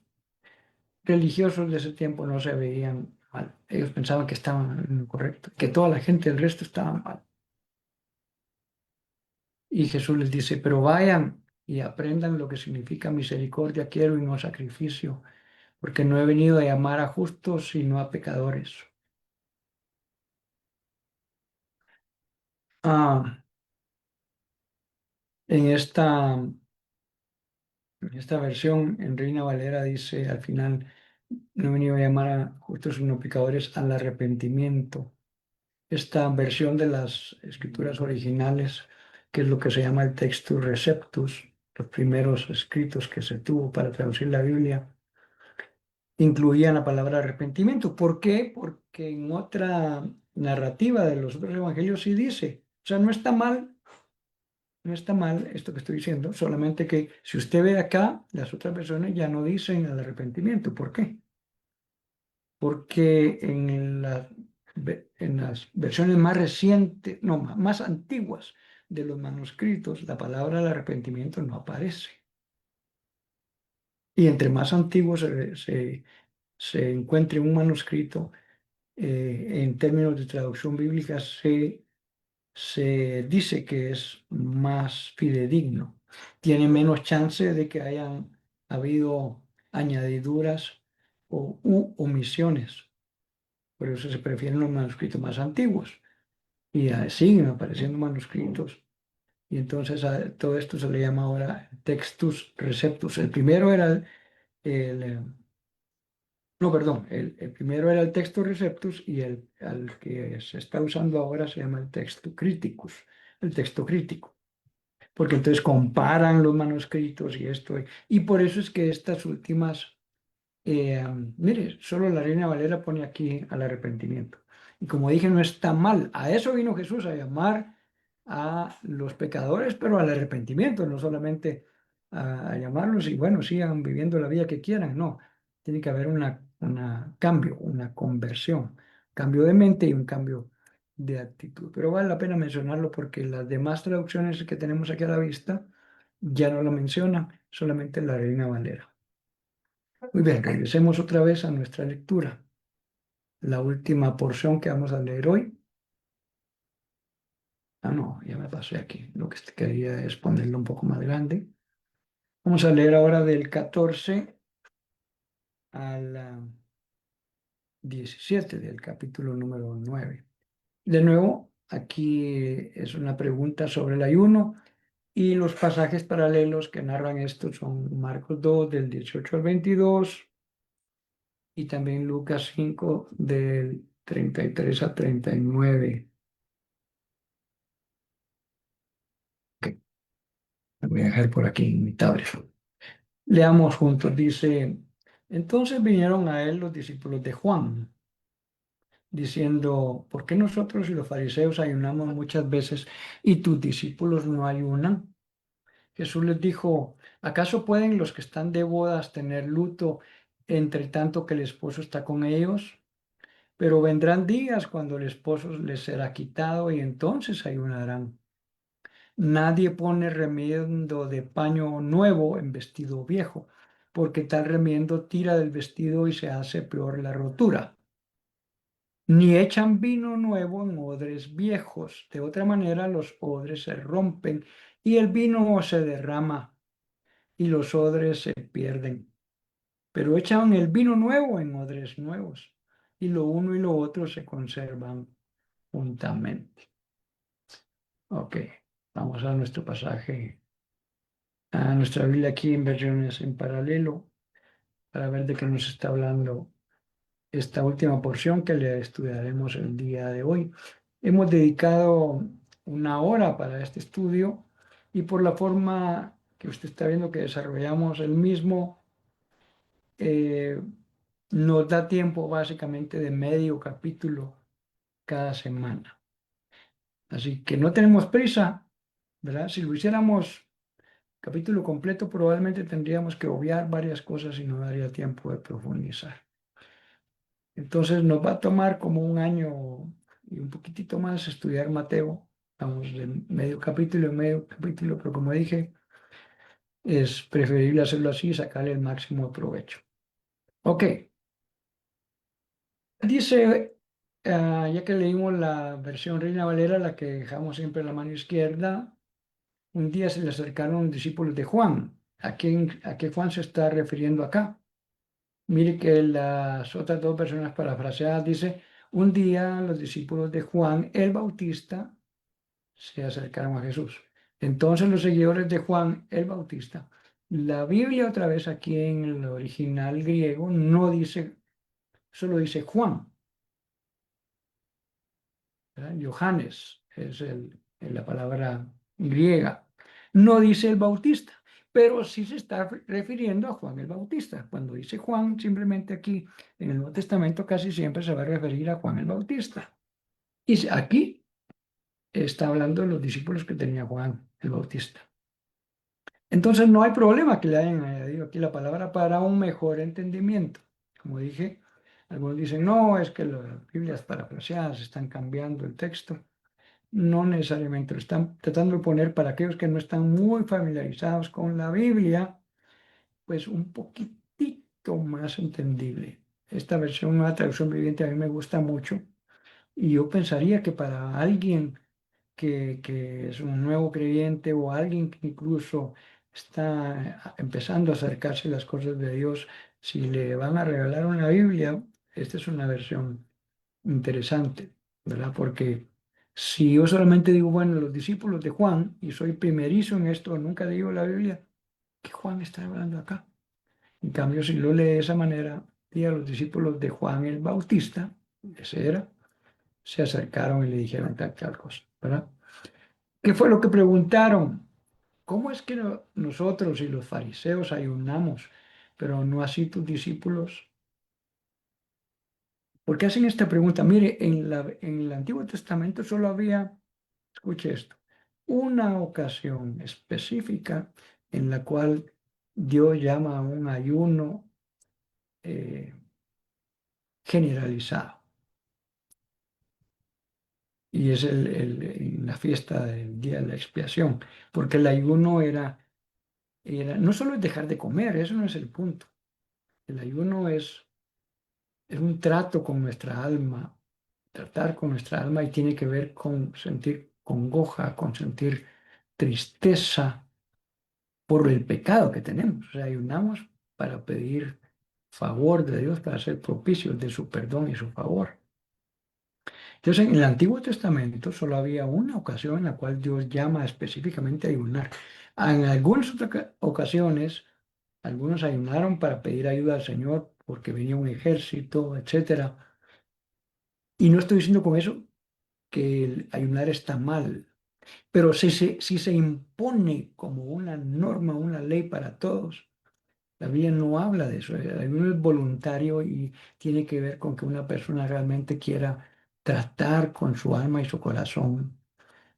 religiosos de ese tiempo no se veían mal. Ellos pensaban que estaban en lo correcto, que toda la gente, el resto estaba mal. Y Jesús les dice, pero vayan y aprendan lo que significa misericordia quiero y no sacrificio, porque no he venido a llamar a justos, sino a pecadores. Ah, en esta versión, en Reina Valera dice al final, no he venido a llamar a justos, sino pecadores al arrepentimiento. Esta versión de las escrituras originales, que es lo que se llama el Textus Receptus, los primeros escritos que se tuvo para traducir la Biblia, incluían la palabra arrepentimiento. ¿Por qué? Porque en otra narrativa de los otros evangelios sí dice, o sea, no está mal, no está mal esto que estoy diciendo, solamente que si usted ve acá, las otras versiones ya no dicen el arrepentimiento. ¿Por qué? Porque en las versiones más recientes, no, más antiguas de los manuscritos, la palabra del arrepentimiento no aparece. Y entre más antiguos se encuentre un manuscrito, en términos de traducción bíblica, se dice que es más fidedigno. Tiene menos chance de que hayan habido añadiduras u omisiones. Por eso se prefieren los manuscritos más antiguos. Y siguen apareciendo manuscritos. Y entonces todo esto se le llama ahora Textus Receptus. El primero era no, perdón, el primero era el Textus Receptus y al que se está usando ahora se llama el Textus Criticus, el texto crítico. Porque entonces comparan los manuscritos y esto. Y por eso es que estas últimas mire, solo la Reina Valera pone aquí al arrepentimiento. Y como dije, no está mal. A eso vino Jesús, a llamar a los pecadores, pero al arrepentimiento, no solamente a llamarlos y bueno, sigan viviendo la vida que quieran. No, tiene que haber una cambio, una conversión, cambio de mente y un cambio de actitud. Pero vale la pena mencionarlo porque las demás traducciones que tenemos aquí a la vista ya no lo mencionan, solamente la Reina Valera. Muy bien, regresemos otra vez a nuestra lectura. La última porción que vamos a leer hoy. Ah, no, ya me pasé aquí. Lo que quería es ponerlo un poco más grande. Vamos a leer ahora del 14 al 17 del capítulo número 9. De nuevo, aquí es una pregunta sobre el ayuno y los pasajes paralelos que narran esto son Marcos 2 del 18 al 22 y también Lucas 5 del 33 a 39. Ok, lo voy a dejar por aquí en mi tablet. Leamos juntos. Dice, entonces vinieron a él los discípulos de Juan, diciendo, ¿por qué nosotros y los fariseos ayunamos muchas veces y tus discípulos no ayunan? Jesús les dijo, ¿acaso pueden los que están de bodas tener luto entre tanto que el esposo está con ellos? Pero vendrán días cuando el esposo les será quitado y entonces ayunarán. Nadie pone remiendo de paño nuevo en vestido viejo, porque tal remiendo tira del vestido y se hace peor la rotura. Ni echan vino nuevo en odres viejos. De otra manera, los odres se rompen y el vino se derrama y los odres se pierden. Pero echan el vino nuevo en odres nuevos y lo uno y lo otro se conservan juntamente. Ok, vamos a nuestro pasaje, a nuestra Biblia aquí en versiones en paralelo para ver de qué nos está hablando esta última porción que le estudiaremos el día de hoy. Hemos dedicado una hora para este estudio y por la forma que usted está viendo que desarrollamos el mismo, eh, nos da tiempo básicamente de medio capítulo cada semana. Así que no tenemos prisa, ¿verdad? Si lo hiciéramos capítulo completo, probablemente tendríamos que obviar varias cosas y no daría tiempo de profundizar. Entonces nos va a tomar como un año y un poquitito más estudiar Mateo. Vamos de medio capítulo en medio capítulo, pero como dije, es preferible hacerlo así y sacarle el máximo provecho. Ok, dice, ya que leímos la versión Reina Valera, la que dejamos siempre en la mano izquierda, un día se le acercaron discípulos de Juan. ¿A qué Juan se está refiriendo acá? Mire que las otras dos versiones parafraseadas dice, un día los discípulos de Juan el Bautista se acercaron a Jesús. Entonces los seguidores de Juan el Bautista, la Biblia otra vez aquí en el original griego no dice, solo dice Juan, ¿verdad? Johannes es la palabra griega. No dice el Bautista, pero sí se está refiriendo a Juan el Bautista. Cuando dice Juan, simplemente aquí en el Nuevo Testamento casi siempre se va a referir a Juan el Bautista. Y aquí está hablando de los discípulos que tenía Juan el Bautista. Entonces no hay problema que le hayan añadido aquí la palabra para un mejor entendimiento. Como dije, algunos dicen, no, es que las Biblias parafraseadas están cambiando el texto. No necesariamente, lo están tratando de poner para aquellos que no están muy familiarizados con la Biblia, pues un poquitito más entendible. Esta versión, una traducción viviente, a mí me gusta mucho y yo pensaría que para alguien que es un nuevo creyente o alguien que incluso está empezando a acercarse a las cosas de Dios, si le van a regalar una Biblia, esta es una versión interesante, ¿verdad? Porque si yo solamente digo, bueno, los discípulos de Juan, y soy primerizo en esto, nunca digo la Biblia, ¿qué Juan está hablando acá? En cambio, si lo lee de esa manera, y a los discípulos de Juan el Bautista, ese era, se acercaron y le dijeron tal cosa, ¿verdad? ¿Qué fue lo que preguntaron? ¿Cómo es que nosotros y los fariseos ayunamos, pero no así tus discípulos? ¿Por qué hacen esta pregunta? Mire, en el Antiguo Testamento solo había, escuche esto, una ocasión específica en la cual Dios llama a un ayuno eh, generalizado. Y es en la fiesta del Día de la Expiación, porque el ayuno no solo es dejar de comer, eso no es el punto. El ayuno es un trato con nuestra alma, tratar con nuestra alma y tiene que ver con sentir congoja, con sentir tristeza por el pecado que tenemos. O sea, ayunamos para pedir favor de Dios, para ser propicios de su perdón y su favor. Entonces, en el Antiguo Testamento solo había una ocasión en la cual Dios llama específicamente a ayunar. En algunas otras ocasiones, algunos ayunaron para pedir ayuda al Señor porque venía un ejército, etcétera. Y no estoy diciendo con eso que el ayunar está mal, pero si se impone como una norma, una ley para todos, la Biblia no habla de eso. El ayuno es voluntario y tiene que ver con que una persona realmente quiera tratar con su alma y su corazón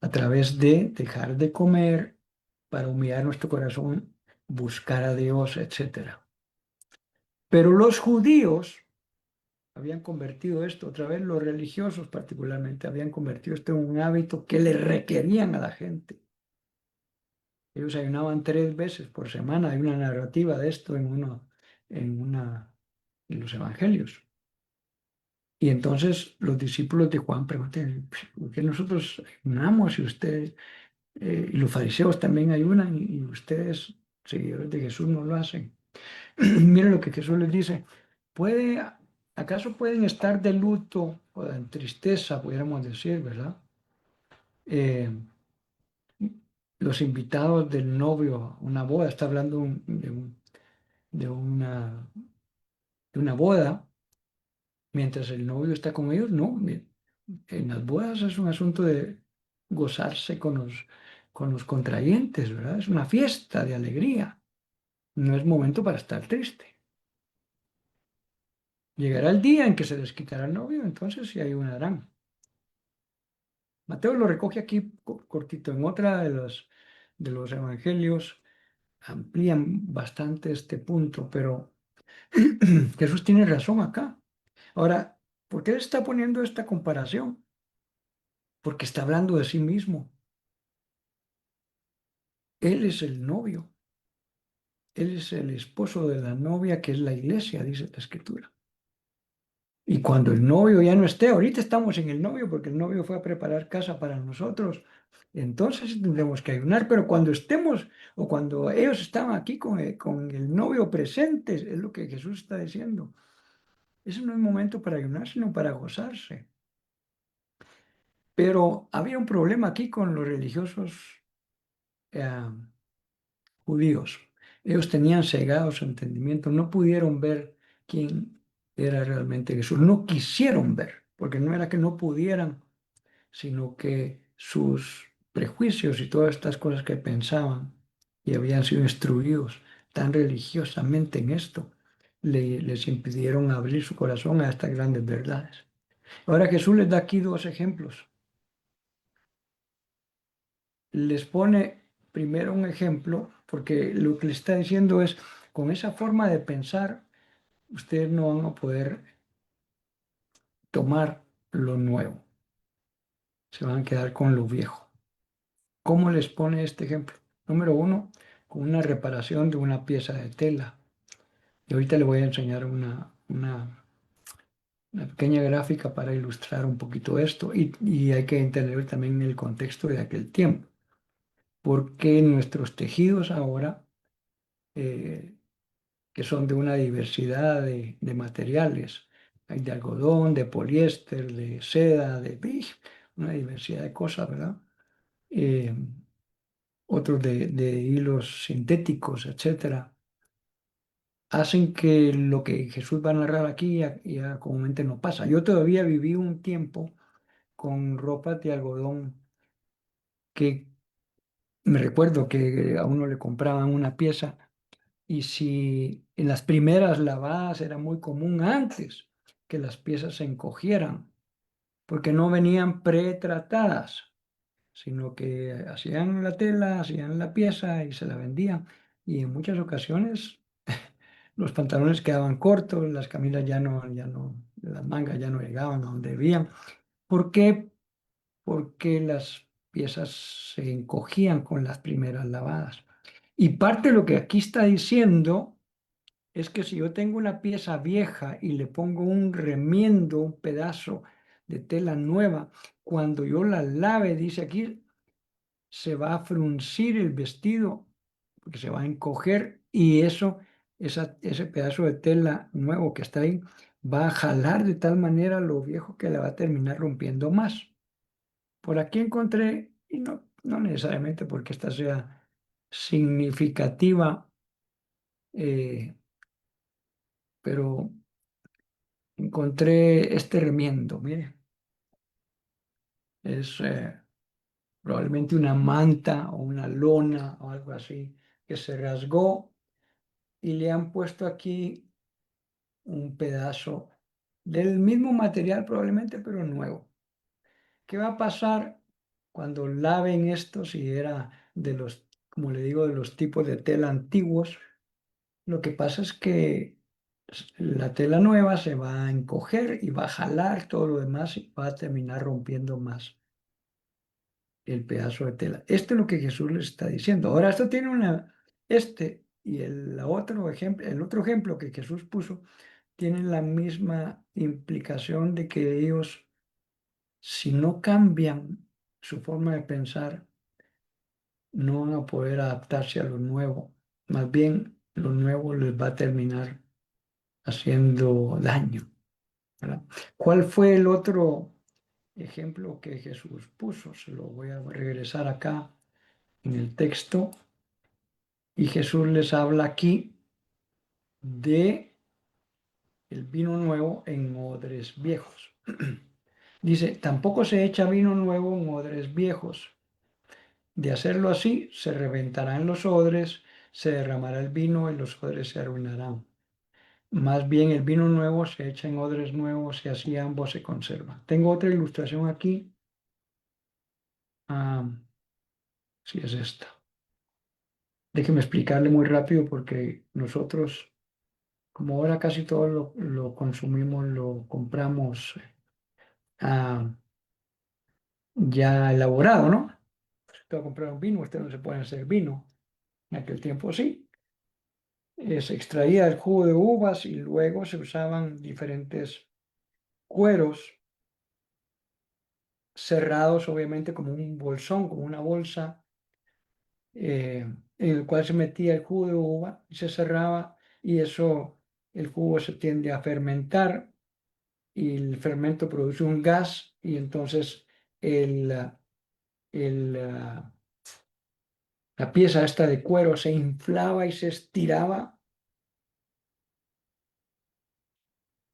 a través de dejar de comer para humillar nuestro corazón, buscar a Dios, etcétera. Pero los judíos habían convertido esto, otra vez los religiosos particularmente, habían convertido esto en un hábito que le requerían a la gente. Ellos ayunaban 3 veces por semana. Hay una narrativa de esto en una, en los evangelios. Y entonces los discípulos de Juan preguntan, ¿por qué nosotros ayunamos y ustedes, y los fariseos también ayunan y ustedes, seguidores de Jesús, no lo hacen? Miren lo que Jesús les dice. ¿Puede, acaso pueden estar de luto o en tristeza, pudiéramos decir, ¿verdad? Eh, los invitados del novio a una boda, está hablando de de una boda, mientras el novio está con ellos, no. En las bodas es un asunto de gozarse con los contrayentes, ¿verdad? Es una fiesta de alegría, no es momento para estar triste. Llegará el día en que se les quitará el novio, entonces sí ayunarán. Mateo lo recoge aquí cortito. En otra de los evangelios amplían bastante este punto, pero Jesús tiene razón acá. Ahora, ¿por qué está poniendo esta comparación? Porque está hablando de sí mismo. Él es el novio. Él es el esposo de la novia que es la iglesia, dice la escritura. Y cuando el novio ya no esté, ahorita estamos en el novio porque el novio fue a preparar casa para nosotros, entonces sí tendremos que ayunar, pero cuando estemos o cuando ellos estaban aquí con el novio presente, es lo que Jesús está diciendo. Ese no es momento para ayunar, sino para gozarse. Pero había un problema aquí con los religiosos eh, judíos. Ellos tenían cegado su entendimiento, no pudieron ver quién era realmente Jesús, no quisieron ver, porque no era que no pudieran, sino que sus prejuicios y todas estas cosas que pensaban y habían sido instruidos tan religiosamente en esto, les impidieron abrir su corazón a estas grandes verdades. Ahora Jesús les da aquí dos ejemplos. Les pone primero un ejemplo, porque lo que le está diciendo es, con esa forma de pensar, ustedes no van a poder tomar lo nuevo, se van a quedar con lo viejo. ¿Cómo les pone este ejemplo? Número uno, con una reparación de una pieza de tela. Y ahorita le voy a enseñar una pequeña gráfica para ilustrar un poquito esto y hay que entender también el contexto de aquel tiempo, porque nuestros tejidos ahora eh, que son de una diversidad de materiales. Hay de algodón, de poliéster, de seda, una diversidad de cosas, ¿verdad? Eh, Otros de hilos sintéticos, etcétera, hacen que lo que Jesús va a narrar aquí ya comúnmente no pasa. Yo todavía viví un tiempo con ropas de algodón que me recuerdo que a uno le compraban una pieza. Y si en las primeras lavadas era muy común antes que las piezas se encogieran, porque no venían pretratadas, sino que hacían la tela, hacían la pieza y se la vendían. Y en muchas ocasiones los pantalones quedaban cortos, las camisas las mangas ya no llegaban a donde debían. ¿Por qué? Porque las piezas se encogían con las primeras lavadas. Y parte de lo que aquí está diciendo es que si yo tengo una pieza vieja y le pongo un remiendo, un pedazo de tela nueva, cuando yo la lave, dice aquí, se va a fruncir el vestido, porque se va a encoger y ese pedazo de tela nuevo que está ahí va a jalar de tal manera lo viejo que la va a terminar rompiendo más. Por aquí encontré, y no necesariamente porque esta sea significativa, eh, pero encontré este remiendo, mire, es probablemente una manta o una lona o algo así que se rasgó y le han puesto aquí un pedazo del mismo material probablemente, pero nuevo. ¿Qué va a pasar cuando laven esto si era de los, como le digo, de los tipos de tela antiguos? Lo que pasa es que la tela nueva se va a encoger y va a jalar todo lo demás y va a terminar rompiendo más el pedazo de tela. Esto es lo que Jesús les está diciendo. Ahora, esto tiene el otro ejemplo que Jesús puso, tiene la misma implicación de que ellos, si no cambian su forma de pensar, no van a poder adaptarse a lo nuevo. Más bien, lo nuevo les va a terminar haciendo daño, ¿verdad? ¿Cuál fue el otro ejemplo que Jesús puso? Se lo voy a regresar acá en el texto. Y Jesús les habla aquí de el vino nuevo en odres viejos. Dice, tampoco se echa vino nuevo en odres viejos. De hacerlo así, se reventarán los odres, se derramará el vino y los odres se arruinarán. Más bien el vino nuevo se echa en odres nuevos y así ambos se conservan. Tengo otra ilustración aquí Ah, sí, es esta. Déjeme explicarle muy rápido porque nosotros, como ahora casi todo lo consumimos, lo compramos ah, ya elaborado, ¿no? Si usted va a comprar un vino, usted no se puede hacer vino. En aquel tiempo sí. Se extraía el jugo de uvas y luego se usaban diferentes cueros cerrados, obviamente, como un bolsón, como una bolsa, en el cual se metía el jugo de uva y se cerraba y eso, el jugo se tiende a fermentar y el fermento produce un gas y entonces el, la pieza esta de cuero se inflaba y se estiraba,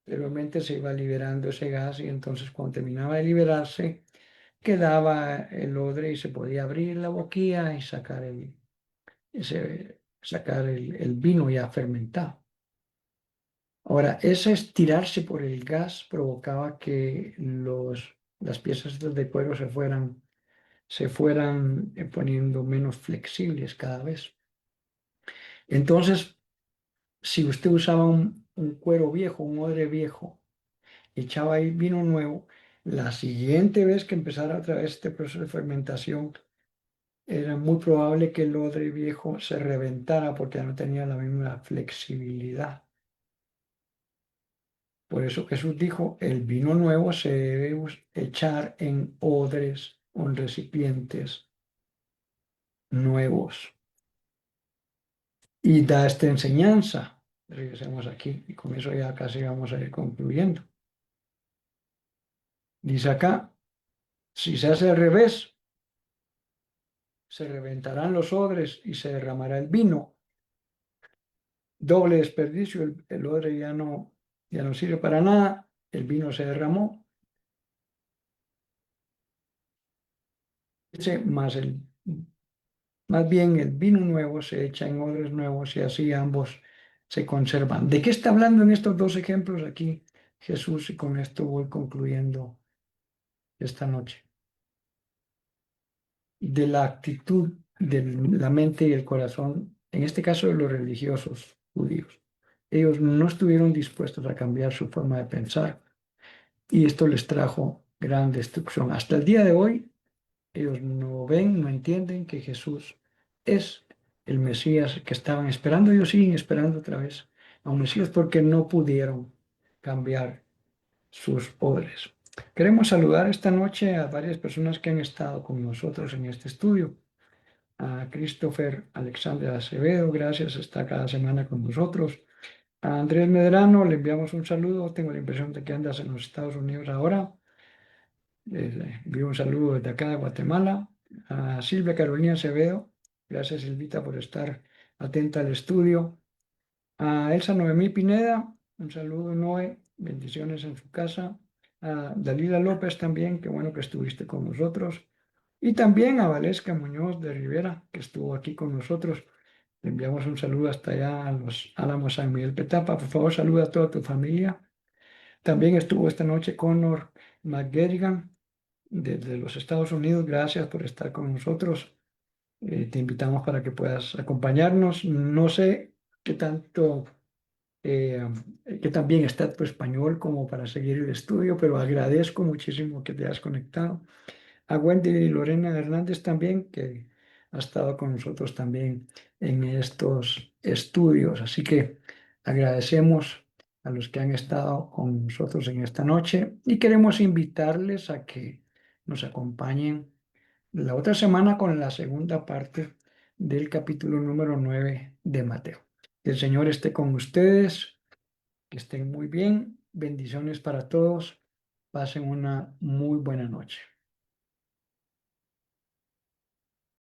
realmente se iba liberando ese gas y entonces cuando terminaba de liberarse quedaba el odre y se podía abrir la boquilla y sacar el vino ya fermentado. Ahora, ese estirarse por el gas provocaba que las piezas de cuero se fueran poniendo menos flexibles cada vez. Entonces, si usted usaba un cuero viejo, un odre viejo, echaba ahí vino nuevo, la siguiente vez que empezara otra vez este proceso de fermentación, era muy probable que el odre viejo se reventara porque ya no tenía la misma flexibilidad. Por eso Jesús dijo, el vino nuevo se debe echar en odres o en recipientes nuevos. Y da esta enseñanza. Regresemos aquí y con eso ya casi vamos a ir concluyendo. Dice acá, si se hace al revés, se reventarán los odres y se derramará el vino. Doble desperdicio, el odre ya no sirve para nada, el vino se derramó. Dice, más bien el vino nuevo se echa en odres nuevos y así ambos se conservan. ¿De qué está hablando en estos dos ejemplos aquí Jesús? Y con esto voy concluyendo esta noche. De la actitud de la mente y el corazón, en este caso de los religiosos judíos. Ellos no estuvieron dispuestos a cambiar su forma de pensar y esto les trajo gran destrucción. Hasta el día de hoy, ellos no ven, no entienden que Jesús es el Mesías que estaban esperando. Ellos siguen esperando otra vez a un Mesías porque no pudieron cambiar sus odres. Queremos saludar esta noche a varias personas que han estado con nosotros en este estudio. A Christopher Alexander Acevedo, gracias, está cada semana con nosotros. A Andrés Medrano le enviamos un saludo. Tengo la impresión de que andas en los Estados Unidos ahora. Envío un saludo desde acá de Guatemala. A Silvia Carolina Acevedo, gracias Silvita por estar atenta al estudio. A Elsa Noemí Pineda, un saludo Noé, bendiciones en su casa. A Dalila López también, qué bueno que estuviste con nosotros. Y también a Valesca Muñoz de Rivera, que estuvo aquí con nosotros. Le enviamos un saludo hasta allá a los Álamos San Miguel Petapa. Por favor, saluda a toda tu familia. También estuvo esta noche Connor McGettigan desde los Estados Unidos. Gracias por estar con nosotros. Te invitamos para que puedas acompañarnos. No sé qué tanto, eh, qué tan bien está tu español como para seguir el estudio, pero agradezco muchísimo que te hayas conectado. A Wendy y Lorena Hernández también, que ha estado con nosotros también en estos estudios. Así que agradecemos a los que han estado con nosotros en esta noche y queremos invitarles a que nos acompañen la otra semana con la segunda parte del capítulo número 9 de Mateo. Que el Señor esté con ustedes, que estén muy bien. Bendiciones para todos. Pasen una muy buena noche.